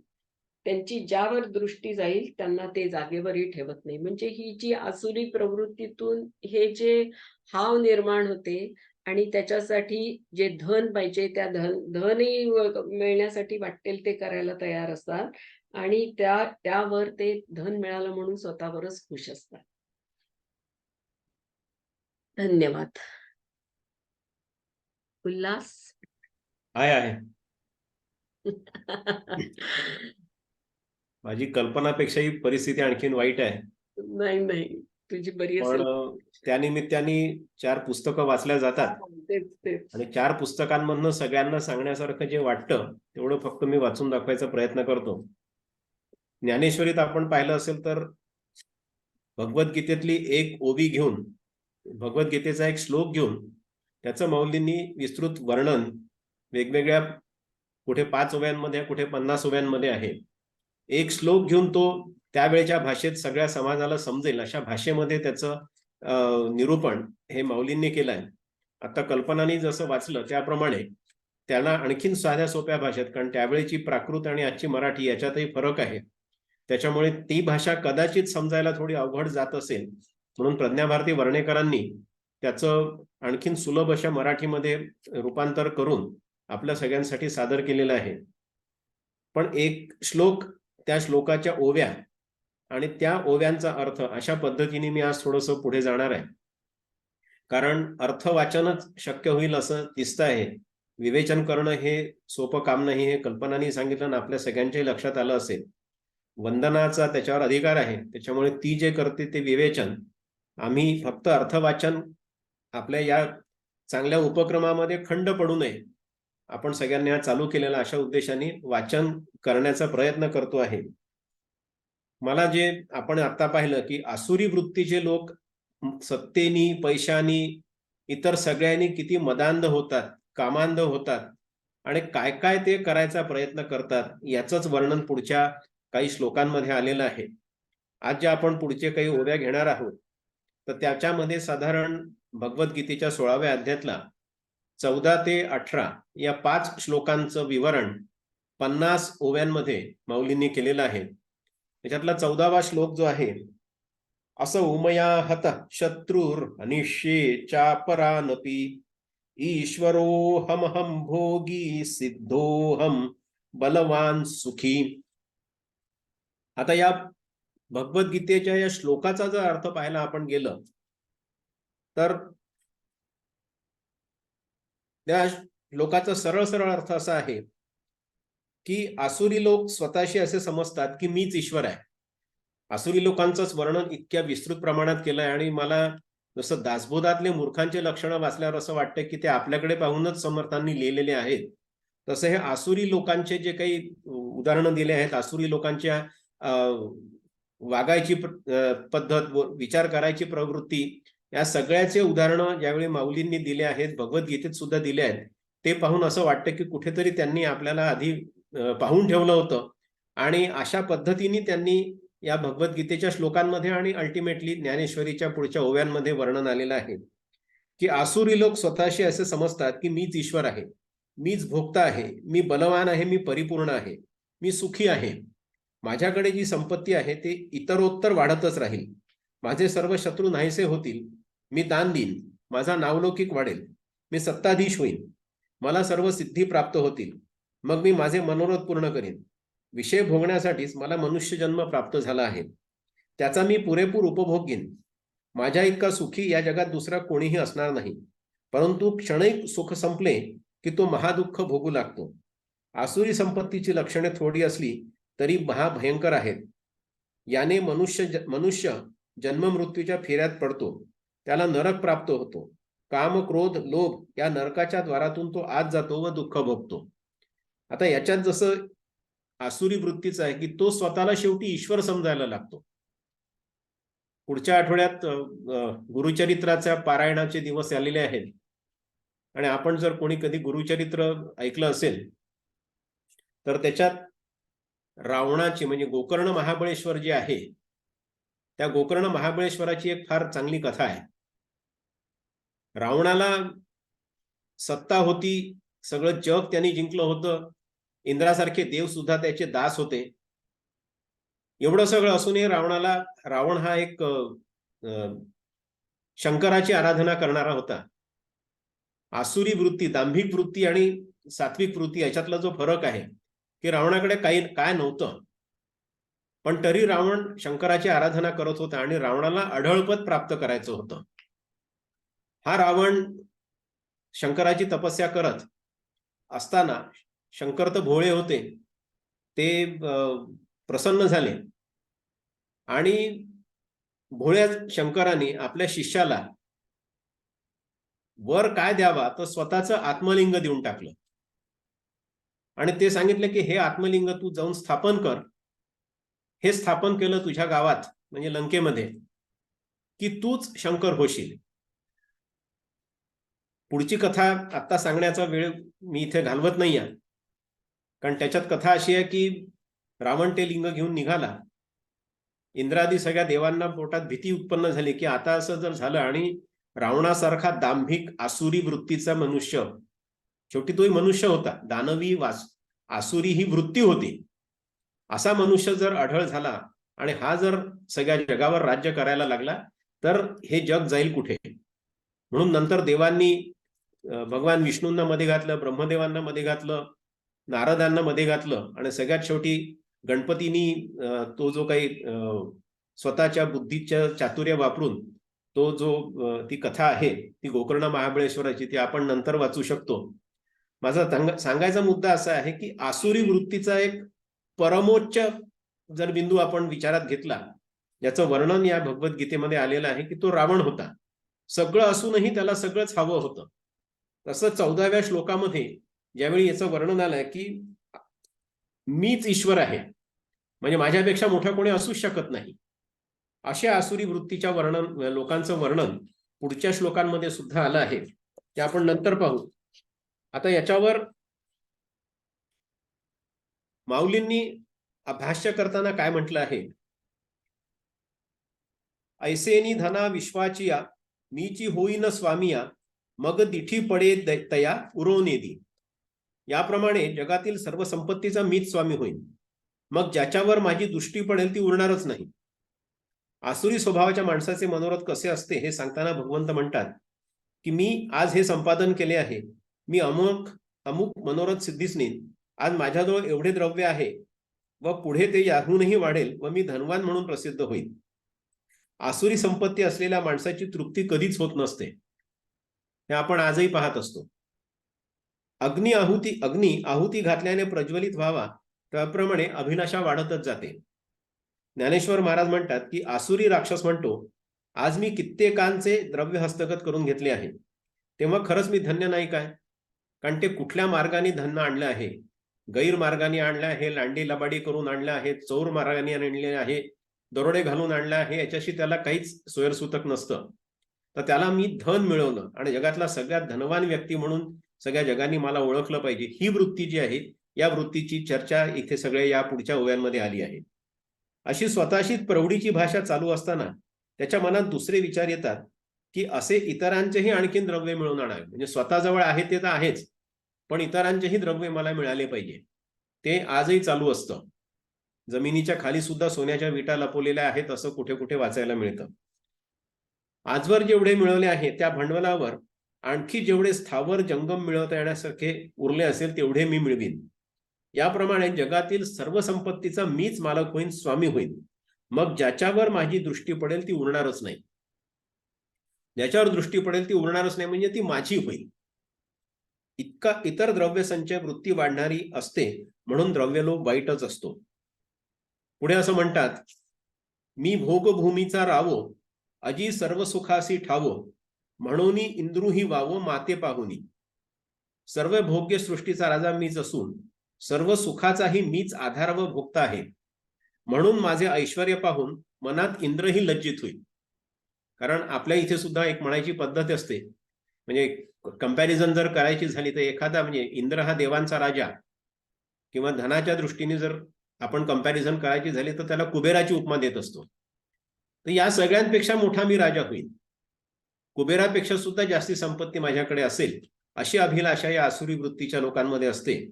त्यांची ज्यावर दृष्टी जाईल त्यांना ते जागेवरही ठेवत नाही. म्हणजे ही जी आसुरी प्रवृत्तीतून हे जे हाव निर्माण होते आणि त्याच्यासाठी जे धन पाहिजे त्या धनही मिळण्यासाठी वाटेल ते करायला तयार असतात आणि त्यावर ते धन मिळालं म्हणून स्वतःवरच खुश असतात. धन्यवाद. उल्हास. आहे माझी कल्पनापेक्षाही परिस्थिती आणखीन वाईट आहे. नाही तुझी बरी पण असेल. त्यानिमित्ताने 4 पुस्तकं वाचल्या जातात तेच आणि 4 पुस्तकांमधनं सगळ्यांना सांगण्यासारखं जे वाटतं तेवढं फक्त मी वाचून दाखवायचा प्रयत्न करतो. ज्ञानेश्वरीत आपण पाहिलं असेल तर भगवद्गीतेतली एक ओवी घेऊन, भगवद्गीतेचा एक श्लोक घेऊन त्याचं मौलींनी विस्तृत वर्णन वेगवेगळ्या, कुठे 5 ओव्यांमध्ये, कुठे 50 ओव्यांमध्ये आहे. एक श्लोक घेऊन तो त्यावेळेच्या भाषेत सगळ्या समाजाला समजेल अशा भाषेमध्ये त्याचं निरूपण हे माऊलींनी केलं आहे. आता कल्पनाने जसं वाचलं त्याप्रमाणे त्याला आणखीन साध्या सोप्या भाषेत, कारण त्यावेळेची प्राकृत आणि आजची मराठी याच्यातही फरक आहे, त्याच्यामुळे ती भाषा कदाचित समजायला थोडी अवघड जात असेल, म्हणून प्रज्ञाभारती वर्णेकरांनी त्याचं आणखीन सुलभ अशा मराठीमध्ये रूपांतर करून आपल्या सगळ्यांसाठी सादर केलेलं आहे. पण एक श्लोक, त्या श्लोकाच्या ओव्या आणि त्या ओव्यांचा अर्थ अशा पद्धतीने मी आज थोडंसं पुढे जाणार आहे, कारण अर्थवाचनच शक्य होईल असं दिसतं आहे. विवेचन करणं हे सोपं काम नाही, हे कल्पनाने सांगितलं आणि आपल्या सगळ्यांच्याही लक्षात आलं असेल. वंदनाचा त्याच्यावर अधिकार आहे, त्याच्यामुळे ती जे करते ते विवेचन, आम्ही फक्त अर्थवाचन आपल्या या चांगल्या उपक्रमामध्ये खंड पडू नये, आपण सगळ्यांनी हा चालू केलेला अशा उद्देशाने वाचन करण्याचा प्रयत्न करतो आहे. मला जे आपण आता पाहिलं की आसुरी वृत्तीचे लोक सत्तेनी, पैशानी, इतर सगळ्यांनी किती मदांध होतात, कामांध होतात आणि काय काय ते करायचा प्रयत्न करतात, याचंच वर्णन पुढच्या काही श्लोकांमध्ये आलेलं आहे. आज जे आपण पुढचे काही ओव्या घेणार आहोत तर त्याच्यामध्ये साधारण भगवद्गीतेच्या 16व्या अध्यायातला 14 ते 18 या 5 श्लोकांचं विवरण 50 ओव्यांमध्ये माऊलींनी केलेलं आहे. त्याच्यातला 14वा श्लोक जो आहे, असं उमया हत शत्रुर अनिश्ये चापरानपि ईश्वरोहमहं भोगी सिद्धोहम बलवान सुखी. आता या भगवद्गीतेच्या या श्लोकाचा जर अर्थ पाहायला आपण गेलं तर त्या श्लोकाचा सरळ सरळ अर्थ असा आहे की आसुरी लोक स्वतःशी असे समजतात की मीच ईश्वर आहे. आसुरी लोकांचंच वर्णन इतक्या विस्तृत प्रमाणात केलंय आणि मला जसं दासबोधातले मूर्खांचे लक्षणं वाचल्यावर असं वाटतं की ते आपल्याकडे पाहूनच समर्थांनी लिहिलेले आहेत. तसं हे आसुरी लोकांचे जे काही उदाहरणं दिले आहेत, आसुरी लोकांच्या वागायची पद्धत, विचार करायची प्रवृत्ती, या सगळ्याचे उदाहरणं ज्यावेळी माऊलींनी दिले आहेत, भगवद्गीतेत सुद्धा दिले आहेत, ते पाहून असं वाटतं की कुठेतरी त्यांनी आपल्याला आधी पाहून ठेवलं होतं आणि अशा पद्धतीने त्यांनी या भगवद्गीतेच्या श्लोकांमध्ये आणि अल्टिमेटली ज्ञानेश्वरीच्या पुढच्या ओव्यांमध्ये वर्णन आलेलं आहे की आसुरी लोक स्वतःशी असे समजतात की मीच ईश्वर आहे, मीच भोक्ता आहे, मी बलवान आहे, मी परिपूर्ण आहे, मी सुखी आहे, माझ्याकडे जी संपत्ती आहे ते इतरोत्तर वाढतच राहील, माझे सर्व शत्रू नाहीसे होतील, मी दान देईन, माझा नावलौकिक वाढेल, मी सत्ताधीश होईन, मला सर्व सिद्धी प्राप्त होतील, मग मी माझे मनोरथ पूर्ण करीन, विषय भोगण्यासाठीच मला मनुष्य जन्म प्राप्त झाला आहे, त्याचा मी पुरेपूर उपभोग घेईन, माझ्या इतका सुखी या जगात दुसरा कोणीही असणार नाही, परंतु क्षणिक सुख संपले की तो महादुःख भोगू लागतो. आसुरी संपत्तीची लक्षणे थोडी असली तरी महाभयंकर आहेत. याने मनुष्य जन्म मृत्यूच्या फेऱ्यात पडतो, त्याला नरक प्राप्त होतो, काम, क्रोध, लोभ या नरकाच्या द्वारातून तो आत जातो व दुःख भोगतो. आता याच्यात जसं आसुरी वृत्तीचं आहे की तो स्वतःला शेवटी ईश्वर समजायला लागतो. पुढच्या आठवड्यात गुरुचरित्राच्या पारायणाचे दिवस आलेले आहेत आणि आपण जर कोणी कधी गुरुचरित्र ऐकलं असेल तर त्याच्यात रावणाची म्हणजे गोकर्ण महाबळेश्वर जे आहे, त्या गोकर्ण महाबळेश्वराची एक फार चांगली कथा आहे. रावणाला सत्ता होती, सगळं जग त्यांनी जिंकलं होतं, इंद्रासारखे देव सुद्धा त्याचे दास होते. एवढं सगळं असूनही रावण हा एक शंकराची आराधना करणारा होता. आसुरी वृत्ती, दांभिक वृत्ती आणि सात्विक वृत्ती याच्यातला जो फरक आहे की रावणाकडे काय नव्हतं, पण तरी रावण शंकराची आराधना करत होता आणि रावणाला अढळपद प्राप्त करायचं होतं. हा रावण शंकराची तपस्या करत असताना, शंकर तर भोळे होते, ते प्रसन्न झाले आणि भोळ्या शंकराने आपल्या शिष्याला वर काय द्यावा तर स्वतःचं आत्मलिंग देऊन टाकलं आणि ते सांगितलं की हे आत्मलिंग तू जाऊन स्थापन कर. हे स्थापन केलं तुझ्या गावात म्हणजे लंकेमध्ये की तूच शंकर होशील. पुढची कथा आता सांगण्याचा वेळ मी इथे घालवत नाही आहे, कारण त्याच्यात कथा अशी आहे की रावण ते लिंग घेऊन निघाला. इंद्रादी सगळ्या देवांना पोटात भीती उत्पन्न झाली की आता असं जर झालं आणि रावणासारखा दांभिक आसुरी वृत्तीचा मनुष्य, शेवटी तोही मनुष्य होता, दानवी आसुरी ही वृत्ती होती, असा मनुष्य जर आढळ झाला आणि हा जर सगळ्या जगावर राज्य करायला लागला तर हे जग जाईल कुठे. म्हणून नंतर देवांनी भगवान विष्णूंना मध्ये घातलं, ब्रह्मदेवांना मध्ये घातलं, नारदांना मध्ये घातलं आणि सगळ्यात शेवटी गणपतींनी तो जो काही स्वतःच्या बुद्धीच्या चातुर्य वापरून तो जो ती कथा आहे ती गोकर्ण महाबळेश्वराची, ती आपण नंतर वाचू शकतो. माझा सांगायचा मुद्दा असा आहे की आसुरी वृत्तीचा एक परमोच्च जर बिंदू आपण विचारात घेतला, याचं वर्णन या भगवद्गीतेमध्ये आलेलं आहे की तो रावण होता. सगळं असूनही त्याला सगळंच हवं होतं. तसं 14व्या श्लोकामध्ये ज्यावेळी याचं वर्णन आलंय की मीच ईश्वर आहे, म्हणजे माझ्यापेक्षा मोठा कोणी असूच शकत नाही, अशा आसुरी वृत्तीच्या लोकांचं वर्णन पुढच्या श्लोकांमध्ये सुद्धा आलं आहे, ते आपण नंतर पाहू. आता याच्यावर माऊलींनी अभाष्य करताना काय म्हटलं आहे, ऐसेनी धना विश्वाचिया मीची होईन स्वामिया मग दिठी पडे तया उरवनेदी. याप्रमाणे जगातील सर्व संपत्तीचा मीच स्वामी होईन, मग ज्याच्यावर माझी दृष्टी पडेल ती उरणारच नाही. आसुरी स्वभावाच्या माणसाचे मनोरथ कसे असते हे सांगताना भगवंत म्हणतात की मी आज हे संपादन केले आहे, मी अमुक अमुक मनोरथ सिद्धीसनी आज माझ्याजवळ एवढे द्रव्य आहे व पुढे ते याहूनही वाढेल व मी धनवान म्हणून प्रसिद्ध होईल. आसुरी संपत्ती असलेल्या माणसाची तृप्ती कधीच होत नसते, हे आपण आजही पाहत असतो. अग्नी आहुती घातल्याने प्रज्वलित व्हावा त्याप्रमाणे अभिलाषा वाढतच जाते. ज्ञानेश्वर महाराज म्हणतात की आसुरी राक्षस म्हणतो, आज मी कित्येकांचे द्रव्य हस्तगत करून घेतले आहे, तेव्हा खरंच मी धन्य नाही काय? कारण ते कुठल्या मार्गाने धन आणलं आहे, गैरमार्गाने आणलं आहे, लांडी लबाडी करून आणलं आहे, चोर मार्गाने आणले आहे, दरोडे घालून आणलं आहे, याच्याशी त्याला काहीच सोयरसूतक नसतं. तर त्याला मी धन मिळवलं आणि जगातला सगळ्यात धनवान व्यक्ती म्हणून सगळ्या जगांनी मला ओळखलं पाहिजे, ही वृत्ती जी आहे, या वृत्तीची चर्चा इथे सगळे या पुढच्या ओव्यांमध्ये आली आहे. अशी स्वतःशीच प्रौढीची भाषा चालू असताना त्याच्या मनात दुसरे विचार येतात की असे इतरांचेही आणखीन द्रव्य मिळवून आणावे, म्हणजे स्वतःजवळ आहे ते तर आहेच, पण इतरांचेही द्रव्य मला मिळाले पाहिजे. ते आजही चालू असतं. जमिनीच्या खाली सुद्धा सोन्याच्या विटा लपवलेल्या आहेत असं कुठे कुठे वाचायला मिळतं. आजवर जेवढे मिळवले आहे त्या भांडवलावर आणखी जेवढे स्थावर जंगम मिळवता येण्यासारखे उरले असेल तेवढे मी मिळवीन. याप्रमाणे जगातील सर्व संपत्तीचा मीच मालक होईन, स्वामी होईन, मग ज्याच्यावर माझी दृष्टी पडेल ती उरणारच नाही. ज्याच्यावर दृष्टी पडेल ती उरणारच नाही म्हणजे ती माझी होईल. इतका इतर द्रव्य संचय वृत्ती वाढणारी असते म्हणून द्रव्यलोभ वाईटच असतो. पुढे असं म्हणतात, मी भोगभूमीचा रावो अजी सर्व सुखासी ठावो म्हणून इंद्रुही वावो माते पाहुनी. सर्व भोग्य सृष्टीचा राजा मीच असून सर्व सुखाचाही मीच आधार व भोगता आहे, म्हणून माझे ऐश्वर्य पाहून मनात इंद्रही लज्जित होईल. कारण आपल्या इथे सुद्धा एक म्हणायची पद्धत असते, म्हणजे कंपॅरिझन जर करायची झाली तर एखादा म्हणजे इंद्र हा देवांचा राजा किंवा धनाच्या दृष्टीने जर आपण कंपॅरिझन करायची झाली तर त्याला कुबेराची उपमा देत असतो. तर या सगळ्यांपेक्षा मोठा मी राजा होईल, कुबेरापेक्षा सुद्धा जास्ती संपत्ती माझ्याकडे असेल, अशी अभिलाषा या आसुरी वृत्तीच्या लोकांमध्ये असते.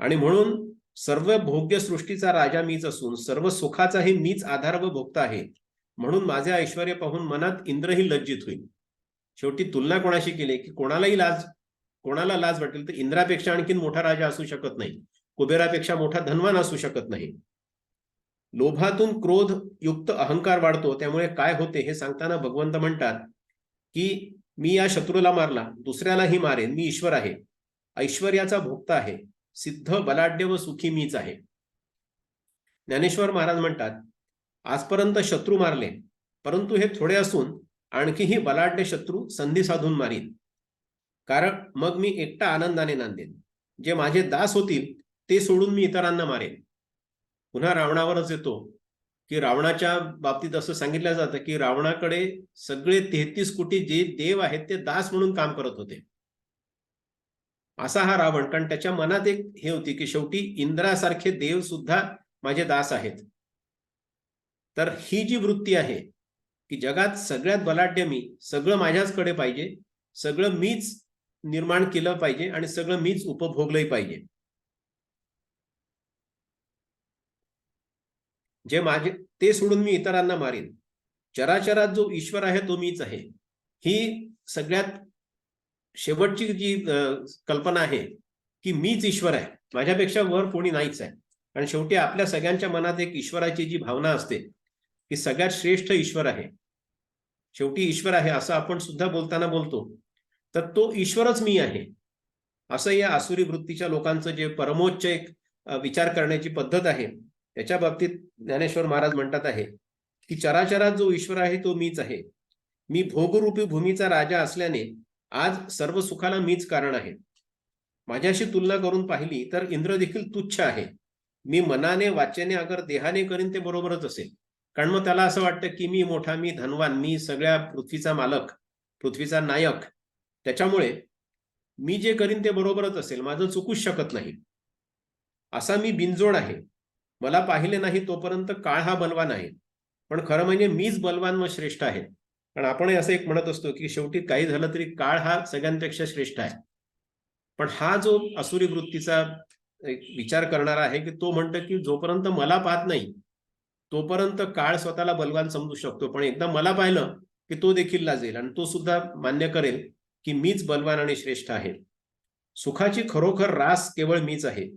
आणि म्हणून सर्व भोग्य सृष्टीचा राजा मीच असून सर्व सुखाचाही मीच आधार व भोगता आहे, म्हणून माझे ऐश्वर्य पाहून मनात इंद्रही लज्जित होईल. शेवटी तुलना कोणाशी केली की कोणाला लाज वाटेल तर इंद्रापेक्षा आणखीन मोठा राजा असू शकत नाही, कुबेरापेक्षा मोठा धनवान असू शकत नाही. लोभातून क्रोध युक्त अहंकार वाढतो. त्यामुळे काय होते हे सांगताना भगवंत म्हणतात की मी या शत्रूला मारला, दुसऱ्यालाही मारेन, मी ईश्वर आहे, ऐश्वर्याचा भोक्ता आहे, सिद्ध बलाढ्य व सुखी मीच आहे. ज्ञानेश्वर महाराज म्हणतात, आजपर्यंत शत्रू मारले, परंतु हे थोडे असून आणखीही बलाढ्य शत्रू संधी साधून मारीन, कारण मग मी एकटा आनंदाने नांदेन. जे माझे दास होतील ते सोडून मी इतरांना मारेन. पुन्हा रावणावरच येतो की रावणाच्या बाबतीत असं सांगितलं जातं की रावणाकडे सगळे 33 कोटी जे देव आहेत ते दास म्हणून काम करत होते. असा हा रावण, कारण त्याच्या मनात एक हे होती की शेवटी इंद्रासारखे देव सुद्धा माझे दास आहेत. तर ही जी वृत्ती आहे की जगात सगळ्यात बलाढ्य मी, सगळं माझ्याचकडे पाहिजे, सगळं मीच निर्माण केलं पाहिजे आणि सगळं मीच उपभोगलंही पाहिजे, जे माझे ते सोडून मी इतरांना मारीन, चराचरात जो ईश्वर आहे तो मीच आहे, ही सगळ्यात शेवटची जी कल्पना आहे की मीच ईश्वर आहे, माझ्यापेक्षा वर कोणी नाहीच आहे. आणि शेवटी आपल्या सगळ्यांच्या मनात एक ईश्वराची जी भावना असते की सगळ्यात श्रेष्ठ ईश्वर आहे, शेवटी ईश्वर आहे असं आपण सुद्धा बोलताना बोलतो, तर तो ईश्वरच मी आहे, असं या आसुरी वृत्तीच्या लोकांचं जे परमोच्च एक विचार करण्याची पद्धत आहे त्याच्या बाबतीत ज्ञानेश्वर महाराज म्हणतात आहे की चराचरात जो ईश्वर आहे तो मीच आहे. मी भोगरूपी भूमीचा राजा असल्याने आज सर्व सुखाला मीच कारण आहे. माझ्याशी तुलना करून पाहिली तर इंद्र देखील तुच्छ आहे. मी मनाने वाचेने अगर देहाने करीन ते बरोबरच असेल, कारण मग त्याला असं वाटतं की मी मोठा, मी धनवान, मी सगळ्या पृथ्वीचा मालक, पृथ्वीचा नायक, त्याच्यामुळे मी जे करीन ते बरोबरच असेल, माझं चुकूच शकत नाही. असा मी बिनजोड आहे. मला पाहिले नाही तोपर्यंत काळ हा बलवान आहे, पण खरं म्हणजे मीच बलवान व श्रेष्ठ आहे. कारण आपण असं एक म्हणत असतो की शेवटी काही झालं तरी काळ हा सगळ्यांपेक्षा श्रेष्ठ आहे. पण हा जो आसुरी वृत्तीचा एक विचार करणारा आहे की तो म्हणतो की जोपर्यंत मला पाहत नाही तोपर्यंत काळ स्वतःला बलवान समजू शकतो, पण एकदा मला पाहिलं की तो देखील लाजेल आणि तो सुद्धा मान्य करेल की मीच बलवान आणि श्रेष्ठ आहे. सुखाची खरोखर रास केवळ मीच आहे.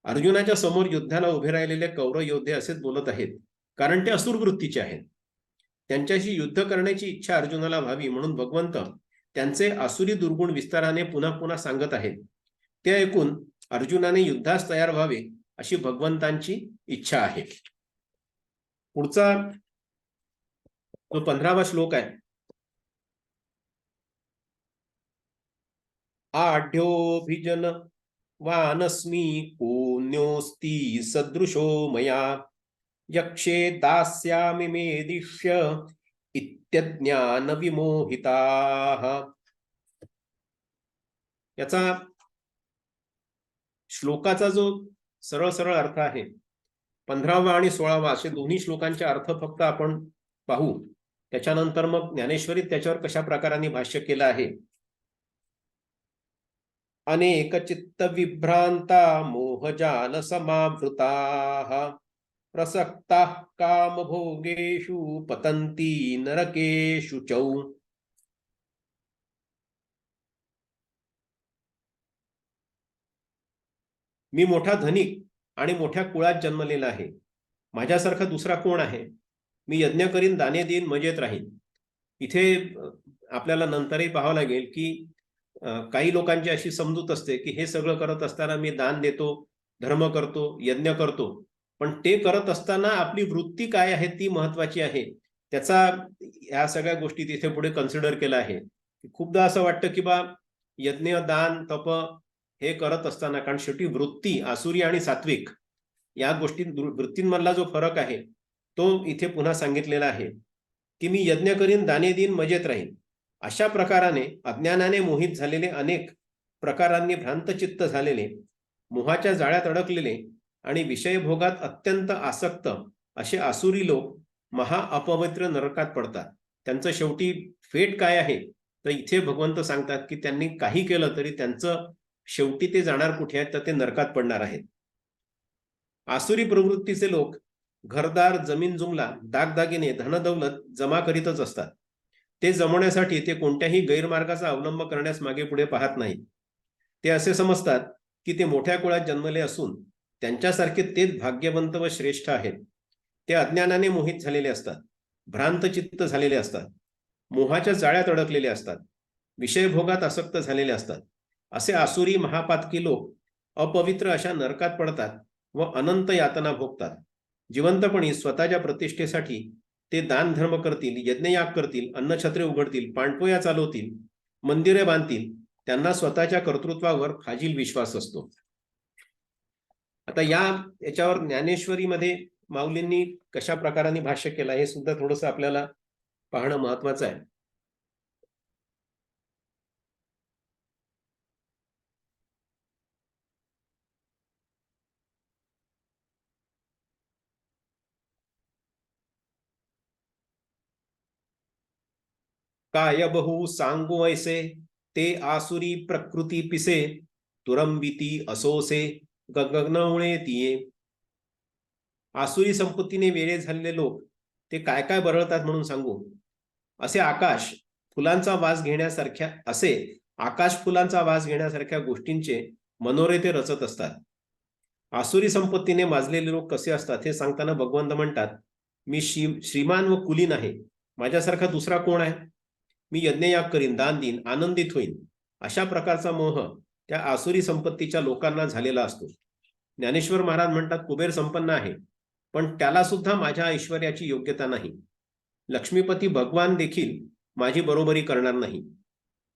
अर्जुनाच्या समोर युद्धाला उभे राहिलेले कौरव योद्धे असेच बोलत आहेत, कारण ते असुर वृत्तीचे आहेत. त्यांच्याशी युद्ध करण्याची इच्छा अर्जुनाला व्हावी म्हणून भगवंत त्यांचे आसुरी दुर्गुण विस्ताराने पुन्हा पुन्हा सांगत आहेत. ते ऐकून अर्जुनाने युद्धास तयार व्हावे अशी भगवंतांची इच्छा आहे. पुढचा जो 15वा श्लोक आहे, आढ्योभिजन वानस्मी कोन्योस्ति सदृशो मया यक्षे दास्यामि मेदिष्य इत्यज्ञान विमोहिताः. याचा श्लोकाचा जो सरळ सरळ अर्थ आहे, 15वा आणि 16वा असे दोन्ही श्लोकांचे अर्थ फक्त आपण पाहू, त्याच्यानंतर मग ज्ञानेश्वरी त्याच्यावर कशा प्रकाराने भाष्य केलं आहे. अनेक चित्त विभ्रांता मोहजाल समावृताः प्रसक्ताः कामभोगेषु पतन्ति नरकेषु च. मी मोठा धनिक आणि मोठ्या कुळात जन्मलेला आहे, माझ्यासारखा दुसरा कोण आहे. मी यज्ञ करीन, दाने देईन, मजेत राहीन. इथे आपल्याला नंतरही पाहावं लागेल की काही लोकांची अशी समजूत असते की हे सगळं करत असताना मी दान देतो, धर्म करतो, यज्ञ करतो, पण ते करत असताना आपली वृत्ती काय आहे ती महत्वाची आहे. त्याचा ह्या सगळ्या गोष्टी तिथे पुढे कन्सिडर केला आहे. खूपदा असं वाटतं की बा यज्ञ, दान, तप हे करत असताना, कारण शेवटी वृत्ती आसुरी आणि सात्विक या गोष्टी वृत्तींमधला जो फरक आहे तो इथे पुन्हा सांगितलेला आहे की मी यज्ञ करीन, दाने देईन, मजेत राहीन. अशा प्रकाराने अज्ञानाने मोहित झालेले, अनेक प्रकारांनी भ्रांतचित्त झालेले, मोहाच्या जाळ्यात अडकलेले आणि विषयभोगात अत्यंत आसक्त असे आसुरी लोक महा अपवित्र नरकात पडतात. त्यांचं शेवटी फेट काय आहे तर इथे भगवंत सांगतात की त्यांनी काही केलं तरी त्यांचं शेवटी ते जाणार कुठे आहेत तर ते नरकात पडणार आहेत. आसुरी प्रवृत्तीचे लोक घरदार, जमीन जुमला, दागदागिने, धनदौलत जमा करीतच असतात. ते जमवण्यासाठी ते कोणत्याही गैरमार्गाचा अवलंब करण्यास मागे पुढे पाहत नाहीत. ते असे समजतात की ते मोठ्या कुळात जन्मले असून त्यांच्यासारखे तेच भाग्यवंत व श्रेष्ठ आहेत. ते अज्ञानाने मोहित झालेले असतात, भ्रांत चित्त झालेले असतात, मोहाच्या जाळ्यात अडकलेले असतात, विषयभोगात आसक्त झालेले असतात. असे आसुरी महापातकी लोक अपवित्र अशा नरकात पडतात व अनंत यातना भोगतात. जिवंतपणी स्वतःच्या प्रतिष्ठेसाठी ते दान धर्म करतील, यज्ञयाग करतील, अन्नछत्रे उघडतील, पाणपोया चालवतील, मंदिरे बांधतील. त्यांना स्वतःच्या कर्तृत्वावर फाजील विश्वास असतो. आता याच्यावर ज्ञानेश्वरीमध्ये माऊलींनी कशा प्रकाराने भाष्य केलं हे सुद्धा थोडंसं आपल्याला पाहणं महत्वाचं आहे. काय बहु सांगू ऐसे ते आसुरी प्रकृती पिसे तुरंबिती असोसे गगनवणे तिये. आसुरी संपत्तीने वेळे झालेले लोक ते काय काय बरळतात म्हणून सांगू. असे आकाश फुलांचा वास घेण्यासारख्या गोष्टींचे मनोरे ते रचत असतात. आसुरी संपत्तीने माजलेले लोक कसे असतात हे सांगताना भगवंत म्हणतात, मी श्रीमान व कुलीन आहे, माझ्यासारखा दुसरा कोण आहे. मी यज्ञयाग करीन, दान देईन, आनंदित होईन. अशा प्रकारचा मोह त्या आसुरी संपत्तीच्या लोकांना झालेला असतो. ज्ञानेश्वर महाराज म्हणतात, कुबेर संपन्न आहे, पण त्याला सुद्धा माझ्या ऐश्वर्याची योग्यता नाही. लक्ष्मीपती भगवान देखील माझी बरोबरी करणार नाही.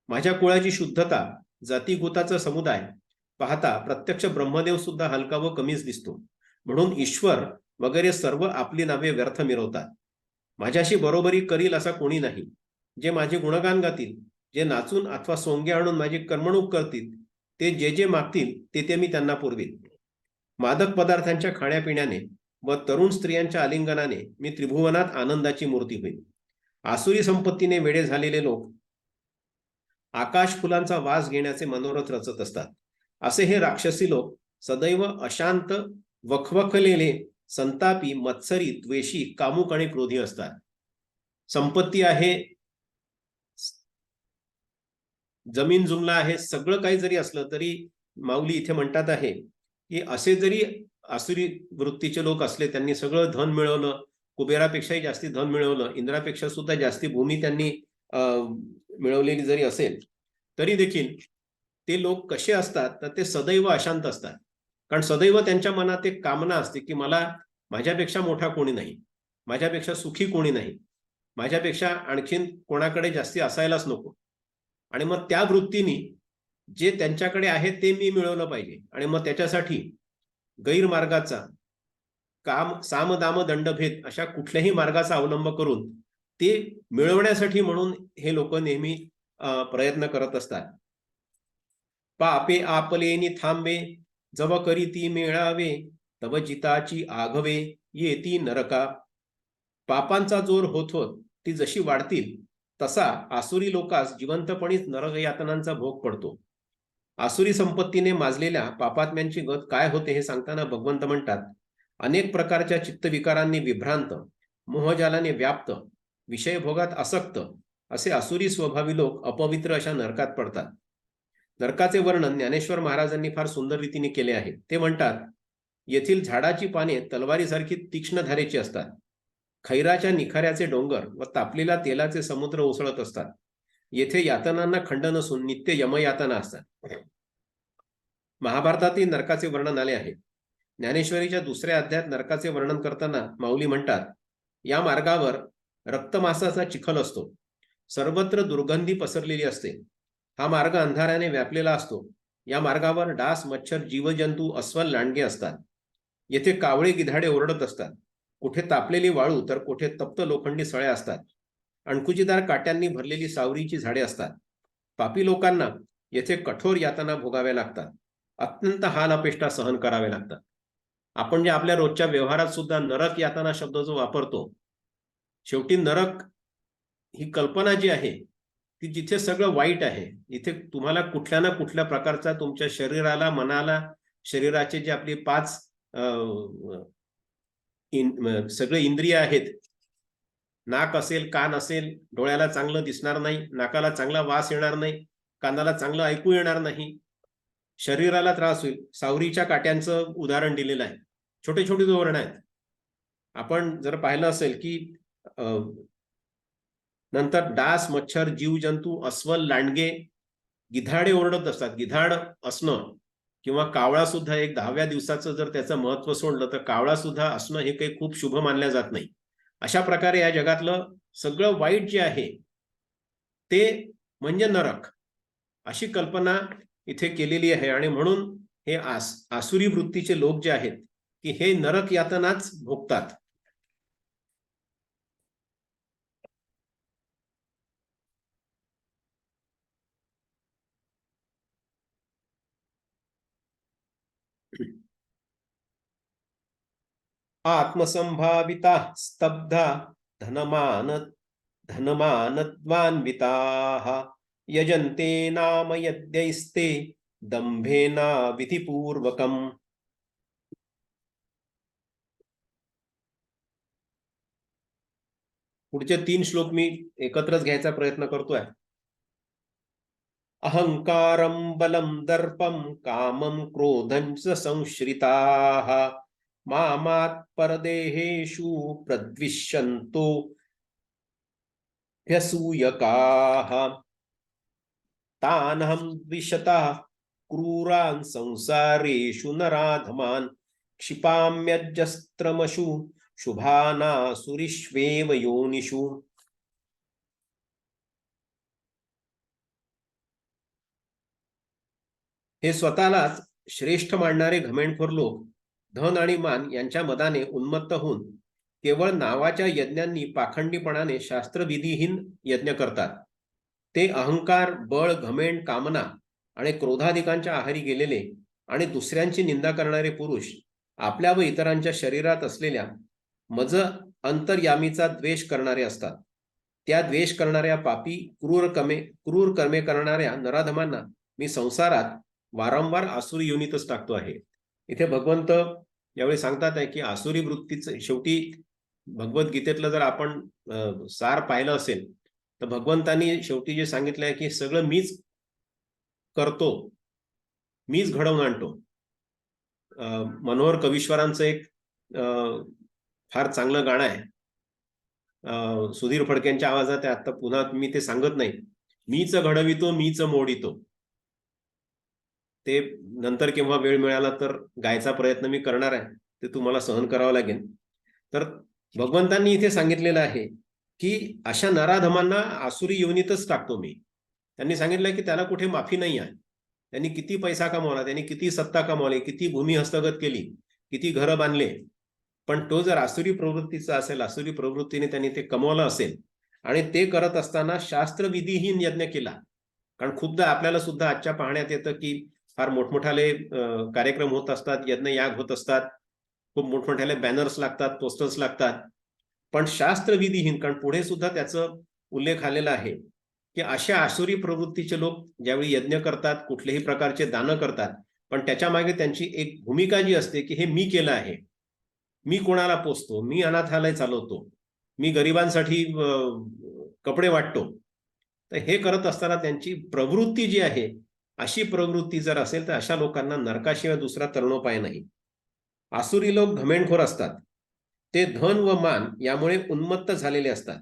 माझ्या कुळाची शुद्धता, जातीगुताचा समुदाय पाहता प्रत्यक्ष ब्रह्मदेव सुद्धा हलका व कमीच दिसतो. म्हणून ईश्वर वगैरे सर्व आपली नावे व्यर्थ मिरवतात. माझ्याशी बरोबरी करील असा कोणी नाही. जे माझे गुणगान गातील, जे नाचून अथवा सोंगे आणून माझी करमणूक करतील, ते जे जे मागतील ते मी त्यांना पुरवीन. मादक पदार्थांच्या खाण्यापिण्याने व तरुण स्त्रियांच्या आलिंगनाने मी त्रिभुवनात आनंदाची मूर्ती होईल. आसुरी संपत्तीने वेडे झालेले लोक आकाश फुलांचा वास घेण्याचे मनोरथ रचत असतात. असे हे राक्षसी लोक सदैव अशांत, वखवखलेले, संतापी, मत्सरी, द्वेषी, कामुक आणि क्रोधी असतात. संपत्ती आहे, जमीन जुमला आहे, सगळं काही जरी असलं तरी माऊली इथे म्हणतात आहे की असे जरी आसुरी वृत्तीचे लोक असले, त्यांनी सगळं धन मिळवलं, कुबेरापेक्षाही जास्ती धन मिळवलं, इंद्रापेक्षा सुद्धा जास्ती भूमी त्यांनी मिळवलेली जरी असेल, तरी देखील ते लोक कसे असतात तर ते सदैव अशांत असतात. कारण सदैव त्यांच्या मनात एक कामना असते की मला माझ्यापेक्षा मोठा कोणी नाही, माझ्यापेक्षा सुखी कोणी नाही, माझ्यापेक्षा आणखीन कोणाकडे जास्ती असायलाच नको. आणि मग त्या वृत्तीने जे त्यांच्याकडे आहे ते मी मिळवलं पाहिजे. आणि मग त्याच्यासाठी गैरमार्गाचा, काम, सामदाम दंडभेद अशा कुठल्याही मार्गाचा अवलंब करून ते मिळवण्यासाठी म्हणून हे लोक नेहमी प्रयत्न करत असतात. पापे आपलेनी थांबे जव करीती मिळावे तव जिताची आघवे येती नरका. पापांचा जोर होत होत ती जशी वाढतील तसा आसुरी लोकास जिवंतपणीच नरकयातनांचा भोग पडतो. आसुरी संपत्तीने माजलेल्या पापात्म्यांची गत काय होते हे सांगताना भगवंत म्हणतात, अनेक प्रकारच्या चित्तविकारांनी विभ्रांत, मोहजालाने व्याप्त, विषयभोगात आसक्त असे आसुरी स्वभावी लोक अपवित्र अशा नरकात पडतात. नरकाचे वर्णन ज्ञानेश्वर महाराजांनी फार सुंदर रीतीने केले आहे. ते म्हणतात, येथील झाडाची पाने तलवारीसारखी तीक्ष्ण धारेची असतात. खैराच्या निखाऱ्याचे डोंगर व तापलेल्या तेलाचे समुद्र उसळत असतात. येथे यातनांना खंड नसून नित्य यमयातना असतात. महाभारतातील नरकाचे वर्णन आले आहे. ज्ञानेश्वरीच्या दुसऱ्या अध्यायात नरकाचे वर्णन करताना माऊली म्हणतात, या मार्गावर रक्तमासाचा चिखल असतो, सर्वत्र दुर्गंधी पसरलेली असते. हा मार्ग अंधाराने व्यापलेला असतो. या मार्गावर डास, मच्छर, जीवजंतू, अस्वल, लांडगे असतात. येथे कावळे, गिधाडे ओरडत असतात. कुठे तापलेली वाळू तर कुठे तप्त लोखंडी सळ्या असतात. अणकुचीदार काट्यांनी भरलेली सावरीची झाडे असतात. पापी लोकांना येथे कठोर यातना भोगाव्या लागतात. अत्यंत हाल अपेष्टा सहन करावे लागतात. आपण जे आपल्या रोजच्या व्यवहारात सुद्धा नरक यातना शब्द जो वापरतो, शेवटी नरक ही कल्पना जी आहे ती जिथे सगळं वाईट आहे, इथे तुम्हाला कुठल्या ना कुठल्या प्रकारचा तुमच्या शरीराला, मनाला, शरीराचे जे आपले 5 सगळे इंद्रिय आहेत, नाक असेल, कान असेल, डोळ्याला चांगलं दिसणार नाही, नाकाला चांगला वास येणार नाही, कानाला चांगलं ऐकू येणार नाही, शरीराला त्रास होईल. सावरीच्या काट्यांचं उदाहरण दिलेलं आहे. छोटे छोटे उदाहरण आहेत. आपण जर पाहिलं असेल की नंतर डास, मच्छर, जीवजंतू, अस्वल, लांडगे, गिधाडे ओरडत असतात. गिधाड असणं किंवा कावळा सुद्धा एक 10व्या दिवसाचं जर त्याचं महत्व सोडलं तर कावळा सुद्धा असणं हे काही खूप शुभ मानल्या जात नाही. अशा प्रकारे या जगातलं सगळं वाईट जे आहे ते म्हणजे नरक, अशी कल्पना इथे केलेली आहे. आणि म्हणून हे आसुरी वृत्तीचे लोक जे आहेत की हे नरक यातनाच भोगतात. आत्मसंभाविता स्तब्धा धनमानत्वान्विताः यजन्ते नाम यद्यैस्ते दंभेना विधिपूर्वकम्. पुढचे 3 श्लोक मी एकत्रच घ्यायचा प्रयत्न करतोय. अहंकारं बलं दर्पं कामं क्रोधं च संश्रिताः मामात् परदेहेषु प्रद्विष्यन्तो ह्यसूयकाः तानहं द्विषतः क्रूरान् संसारेषु नराधमान् क्षिपाम्यजस्त्रमशु शुभानासुरीष्वेव योनिषु. हे स्वतःलाच श्रेष्ठ मानणारे घमेंडखोर लोक धन आणि मान यांच्या मदाने उन्मत्त होऊन केवळ नावाच्या यज्ञांनी पाखंडीपणाने शास्त्रविधीहीन यज्ञ करतात. ते अहंकार, बळ, घमेंड, कामना आणि क्रोधाधिकांच्या आहारी गेलेले आणि दुसऱ्यांची निंदा करणारे पुरुष आपल्या व इतरांच्या शरीरात असलेल्या मज अंतर्यामीचा द्वेष करणारे असतात. त्या द्वेष करणाऱ्या पापी क्रूर कर्मे करणाऱ्या नराधमांना मी संसारात वारंवार आसुरी योनीतच टाकतो आहे. इथे भगवंत यावेळी सांगतात आहे की आसुरी वृत्तीचं शेवटी भगवद्गीतेतलं जर आपण सार पाहिलं असेल तर भगवंतांनी शेवटी जे सांगितलं आहे की सगळं मीच करतो, मीच घडवून आणतो. मनोहर कवीश्वरांचं एक फार चांगलं गाणं आहे, सुधीर फडकेंच्या आवाजात आहे. आता पुन्हा मी ते सांगत नाही. मीच घडवितो मीच मोडितो. ते नंतर केव्हा वेळ मिळाला तर गायचा प्रयत्न मी करणार आहे, ते तुम्हाला सहन करावं लागेल. तर भगवंतांनी इथे सांगितलेलं आहे की अशा नराधमांना आसुरी योनीतच टाकतो मी. त्यांनी सांगितलं की त्याला कुठे माफी नाही आहे. त्यांनी किती पैसा कमावला, त्यांनी किती सत्ता कमावली, किती भूमी हस्तगत केली, किती घरं बांधले, पण तो जर आसुरी प्रवृत्तीचा असेल, आसुरी प्रवृत्तीने त्यांनी ते कमवलं असेल आणि ते करत असताना शास्त्रविधीहीन यज्ञ केला. कारण खूपदा आपल्याला सुद्धा आजच्या पाहण्यात येतं की फार मोठमोठाले कार्यक्रम होत असतात, यज्ञ याग होत असतात, खूप मोठमोठ्याले बॅनर्स लागतात, पोस्टर्स लागतात, पण शास्त्रविधीहीन. कारण पुढे सुद्धा त्याचा उल्लेख आलेला आहे की अशा आसुरी प्रवृत्तीचे लोक ज्यावेळी यज्ञ करतात, कुठल्याही प्रकारचे दान करतात, पण त्याच्या मागे त्यांची एक भूमिका जी असते की हे मी केलं आहे, मी कोणाला पोसतो, मी अनाथालय चालवतो, मी गरिबांसाठी कपडे वाटतो. तर हे करत असताना त्यांची प्रवृत्ती जी आहे, अशी प्रवृत्ती जर असेल तर अशा लोकांना नरकाशिवाय दुसरा तरणोपाय नाही. आसुरी लोक घमेंडखोर असतात. ते धन व मान यामुळे उन्मत्त झालेले असतात.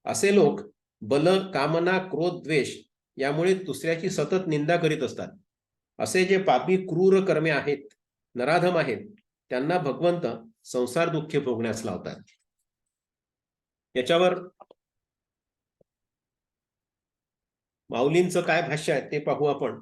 असे लोक बल, कामना, क्रोध, द्वेष यामुळे दुसऱ्याची सतत निंदा करीत असतात. असे जे पापी क्रूर कर्मे आहेत, नराधम आहेत, त्यांना भगवंत संसार दुःखे भोगण्यास लावतात. याच्यावर माऊलींचं काय भाष्य आहे ते पाहू आपण.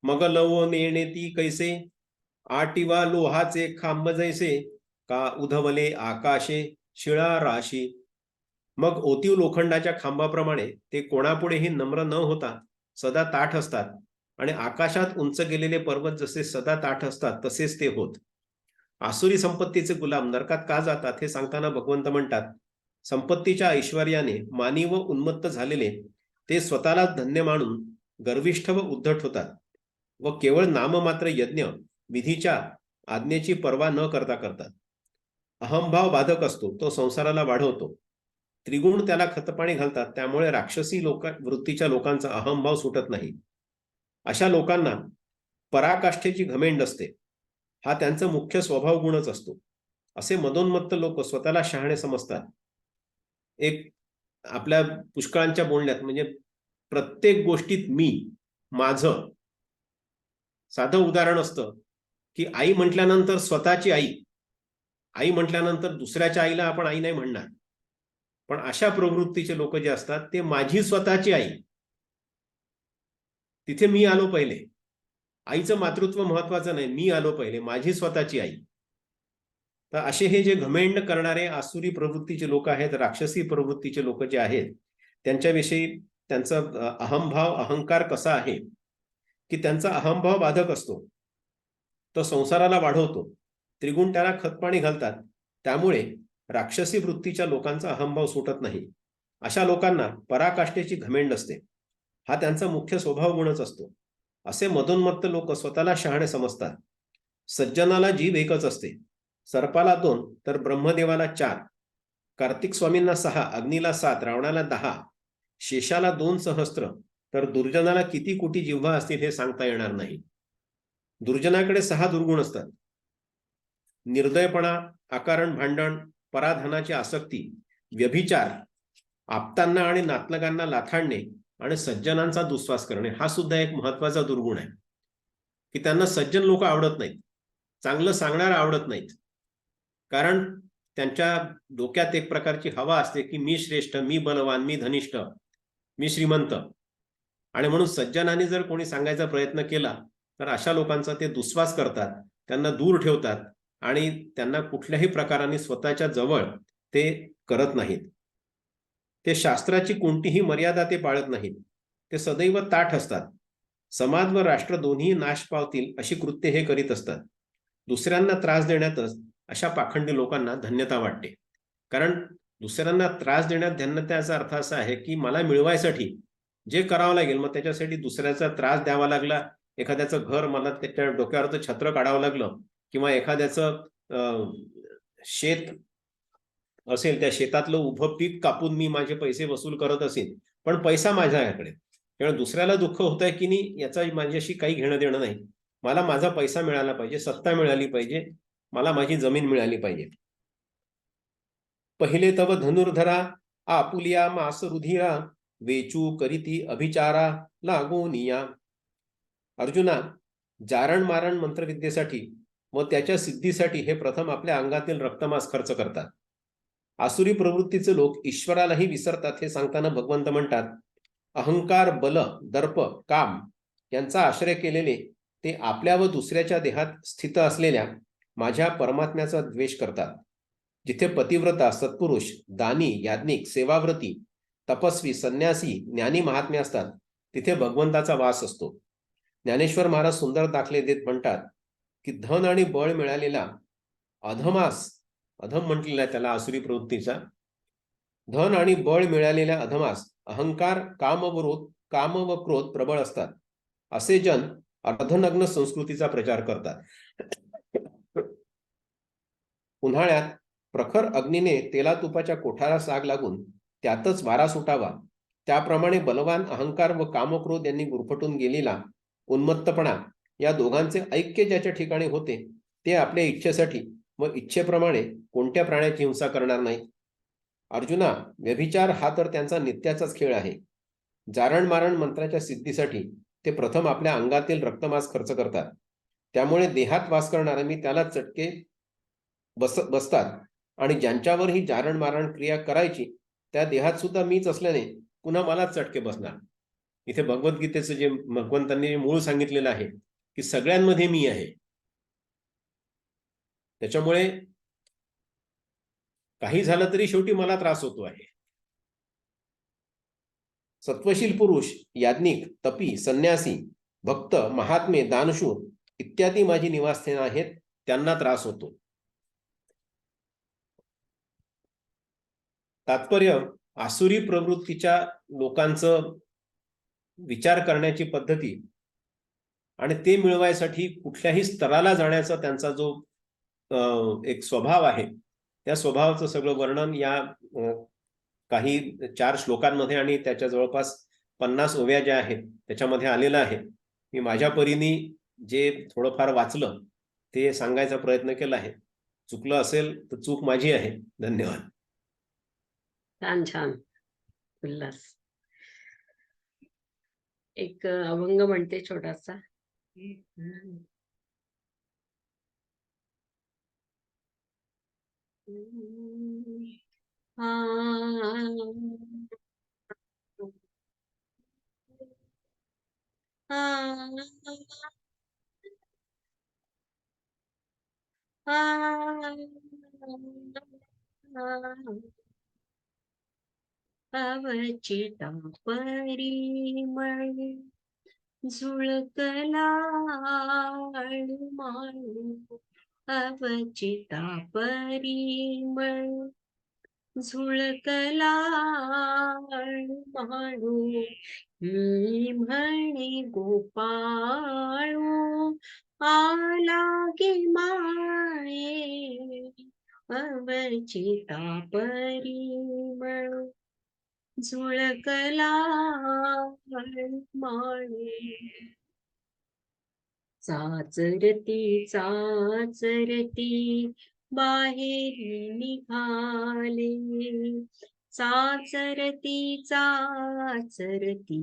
मग लव नेणे ती कैसे, आटिवा लोहाचे खांब जैसे, का उधवले आकाशे शिळा राशी. मग ओतीव लोखंडाच्या खांबाप्रमाणे ते कोणापुढेही नम्र न होता सदा ताठ असतात आणि आकाशात उंच गेलेले पर्वत जसे सदा ताठ असतात तसेच ते होत. आसुरी संपत्तीचे गुलाम नरकात का जातात हे सांगताना भगवंत म्हणतात, संपत्तीच्या ऐश्वर्याने मानी व उन्मत्त झालेले ते स्वतःला धन्य मानून गर्विष्ठ व उद्धट होतात व केवळ नाममात्र यज्ञ विधीच्या आज्ञेची पर्वा न करता करतात. अहंभाव बाधक असतो, तो संसाराला वाढवतो. त्रिगुण त्याला खतपाणी घालतात, त्यामुळे राक्षसी वृत्तीच्या लोकांचा अहंभाव सुटत नाही. अशा लोकांना पराकाष्ठेची घमेंड असते, हा त्यांचा मुख्य स्वभाव गुणच असतो. असे मदोन्मत्त लोक स्वतःला शहाणे समजतात. एक आपल्या पुष्कळांच्या बोलण्यात म्हणजे प्रत्येक गोष्टीत मी, माझं. साधं उदाहरण असतं की आई म्हटल्यानंतर स्वतःची आई म्हटल्यानंतर दुसऱ्याच्या आईला आपण आई नाही म्हणणार, पण अशा प्रवृत्तीचे लोक जे असतात ते माझी स्वतःची आई, तिथे मी आलो पहिले. आईचं मातृत्व महत्वाचं नाही, मी आलो पहिले, माझी स्वतःची आई. तर असे हे जे घमेंड करणारे आसुरी प्रवृत्तीचे लोक आहेत, राक्षसी प्रवृत्तीचे लोक जे आहेत, त्यांच्याविषयी त्यांचा अहंभाव अहंकार कसा आहे की त्यांचा अहंभाव बाधक असतो, तो संसाराला वाढवतो. त्रिगुण त्याला खतपाणी घालतात, त्यामुळे राक्षसी वृत्तीच्या लोकांचा अहंभाव सुटत नाही. अशा लोकांना पराकाष्ठेची घमेंड असते, हा त्यांचा मुख्य स्वभाव गुणच असतो. असे मदोन्मत्त लोक स्वतःला शहाणे समजतात. सज्जनाला जीव एकच असते. सर्पाला 2 तर ब्रह्मदेवाला 4, कार्तिक स्वामींना 6, अग्नीला 7, रावणाला 10, शेषाला 2 सहस्त्र, तर दुर्जनाला किती कोटी जिव्हा असतील हे सांगता येणार नाही. दुर्जनाकडे 6 दुर्गुण असतात: निर्दयपणा, अकारण भांडण, पराधनाची आसक्ती, व्यभिचार, आप्तांना आणि नातलगांना लाथाडणे आणि सज्जनांचा दुस्वास करणे. हा सुद्धा एक महत्वाचा दुर्गुण आहे की त्यांना सज्जन लोक आवडत नाहीत, चांगलं सांगणार आवडत नाहीत. कारण त्यांच्या डोक्यात एक प्रकारची हवा असते की मी श्रेष्ठ, मी बलवान, मी धनिष्ठ, मी श्रीमंत. आणि म्हणून सज्जनांनी जर कोणी सांगायचा प्रयत्न केला तर अशा लोकांचा ते दुस्वास करतात, त्यांना दूर ठेवतात आणि त्यांना कुठल्याही प्रकाराने स्वतःच्या जवळ ते करत नाहीत. ते शास्त्राची कोणतीही मर्यादा ते पाळत नाहीत. ते सदैव ताठ असतात. समाज व राष्ट्र दोन्ही नाश पावतील अशी कृत्ये हे करीत असतात. दुसऱ्यांना त्रास देण्यातच अशा पाखंडी लोकांना धन्यता वाटते. कारण दुसऱ्यांना त्रास देण्यात धन्यतेचा अर्थ असा आहे की मला मिळवायसाठी जे करावं लागेल, मग त्याच्यासाठी दुसऱ्याचा त्रास द्यावा लागला, एखाद्याचं घर मला त्याच्या डोक्यावरचं छत्र काढावं लागलं, किंवा एखाद्याचं शेत असेल, त्या शेतातलं उभं पीक कापून मी माझे पैसे वसूल करत असेल, पण पैसा माझ्याकडे. त्यामुळे दुसऱ्याला दुःख होत आहे की नाही याचा माझ्याशी काही घेणं देणं नाही. मला माझा पैसा मिळाला पाहिजे, सत्ता मिळाली पाहिजे, मला माझी जमीन मिळाली पाहिजे. पहिले तव धनुर्धरा आपुलिया मास रुधिरा, वेचू करीती अभिचारा लागोनिया. अर्जुना, जारण मारण मंत्रविद्येसाठी व त्याच्या सिद्धीसाठी हे प्रथम आपल्या अंगातील रक्तमास खर्च करतात. आसुरी प्रवृत्तीचे लोक ईश्वरालाही विसरतात हे सांगताना भगवंत म्हणतात, अहंकार, बल, दर्प, काम यांचा आश्रय केलेले ते आपल्या व दुसऱ्याच्या देहात स्थित असलेल्या माझ्या परमात्म्याचा द्वेष करतात. जिथे पतिव्रता, सत्पुरुष, दानी, याज्ञिक, सेवाव्रती, तपस्वी, संन्यासी, ज्ञानी महात्मे असतात, तिथे भगवंताचा वास असतो. ज्ञानेश्वर महाराज सुंदर दाखले देत म्हणतात की धन आणि बळ मिळालेला अधमास, अधम म्हटलेला आहे त्याला आसुरी प्रवृत्तीचा, धन आणि बळ मिळालेल्या अधमास अहंकार, काम व क्रोध प्रबळ असतात. असे जन अर्धनग्न संस्कृतीचा प्रचार करतात. उन्हाळ्यात प्रखर अग्नीने तेला तुपाच्या कोठारास आग लागून त्यातच वारा सुटावा, त्याप्रमाणे बलवान अहंकार व कामक्रोध यांनी गुरफटून गेलेला उन्मत्तपणा या दोघांचे ऐक्य ज्याच्या ठिकाणी होते ते आपल्या इच्छेसाठी व इच्छेप्रमाणे कोणत्या प्राण्याची हिंसा करणार नाही. अर्जुना, व्यभिचार हा तर त्यांचा नित्याचाच खेळ आहे. जारण मारण मंत्राच्या सिद्धीसाठी ते प्रथम आपल्या अंगातील रक्तमास खर्च करतात. त्यामुळे देहात वास करणारे मी त्याला चटके बसतात आणि ज्यांच्यावर ही जारण मारण क्रिया करायची त्या देहात सुद्धा मीच असल्याने पुन्हा मला चटके बसणार. इथे भगवद्गीतेचं जे भगवंतांनी मूळ सांगितलेलं आहे की सगळ्यांमध्ये मी आहे, त्याच्यामुळे काही झालं तरी शेवटी मला त्रास होतो आहे. सत्वशील पुरुष, याज्ञिक, तपी, संन्यासी, भक्त, महात्मे, दानशूर इत्यादी माझी निवासस्थाने आहेत, त्यांना त्रास होतो. तात्पर्य आसुरी प्रवृत्तीच्या लोकांचं विचार करण्याची पद्धती आणि ते मिळवायसाठी कुठल्याही स्तराला जाण्याचा त्यांचा जो एक स्वभाव आहे, त्या स्वभावाचं सगळं वर्णन या काही 4 श्लोकांमध्ये आणि त्याच्या जवळपास 50 ओव्या ज्या आहेत त्याच्यामध्ये आलेलं आहे. मी माझ्या परीने जे थोडंफार वाचलं ते सांगायचा प्रयत्न केला आहे. चुकलं असेल तर चूक माझी आहे. धन्यवाद. छान छान. उल्हास. एक अभंग म्हणते छोटासा. आ अवचिता परिमळ झुळकला माळू अवचिता परिमळ झुळकला माळू मी म्हणे गोपाळू आला गे माये अवचिता परिमळ झुळकला माळू चाचरती चाचरती बाहेर निघाले चाचरती चाचरती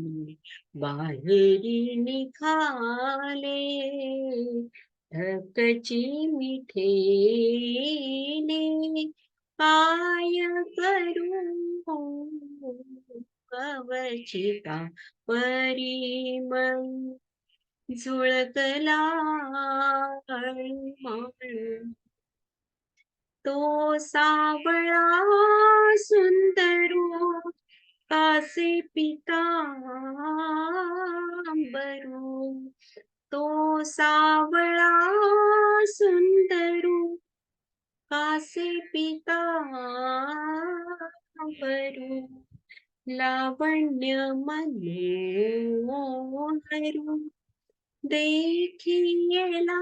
बाहेर निघाले ढकची मिठेने काय करू अवचिता परिमळ झुळकला माळू तो सावळा सुंदरू कासे पितांबरू तो सावळा सुंदरू कासे पितांबरू लावण्य मनोहरू देखियला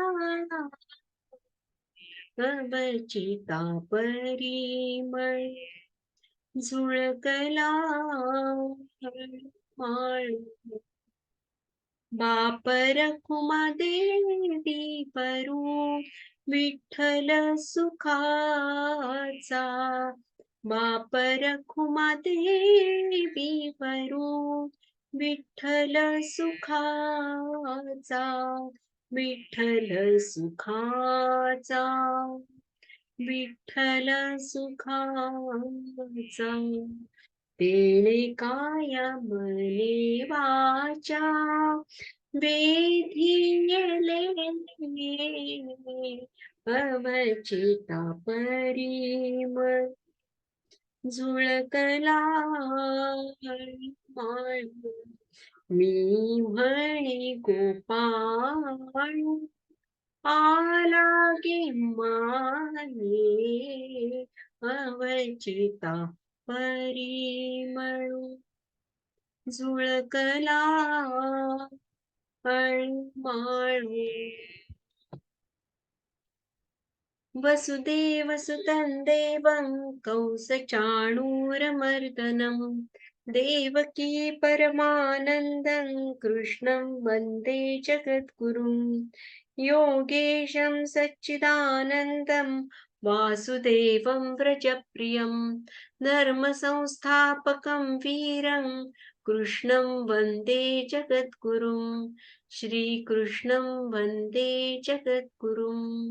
अवचिता परिमळ झुळकला माळू बापर खुमा देवी परू विठ्ठल सुखाचा बापर खुमा देवी परू विठ्ठल सुखाचा विठ्ठल सुखाचा विठ्ठल सुखाचा तेणे काया मने वाचा वेधिले अवचिता परिमळ झुळकला माळू मी म्हणे गोपाळू आला गे माये अवचिता परिमळू झुळकला माळू वसुदेवसुतं देवं कंसचाणूरमर्दनं देवकी परमानन्दं कृष्णं वन्दे जगद्गुरुं योगेशं सच्चिदानन्दं वासुदेवं व्रजप्रियं धर्मसंस्थापकं वीरं कृष्णं वन्दे जगद्गुरुं श्रीकृष्णं वन्दे जगद्गुरुम्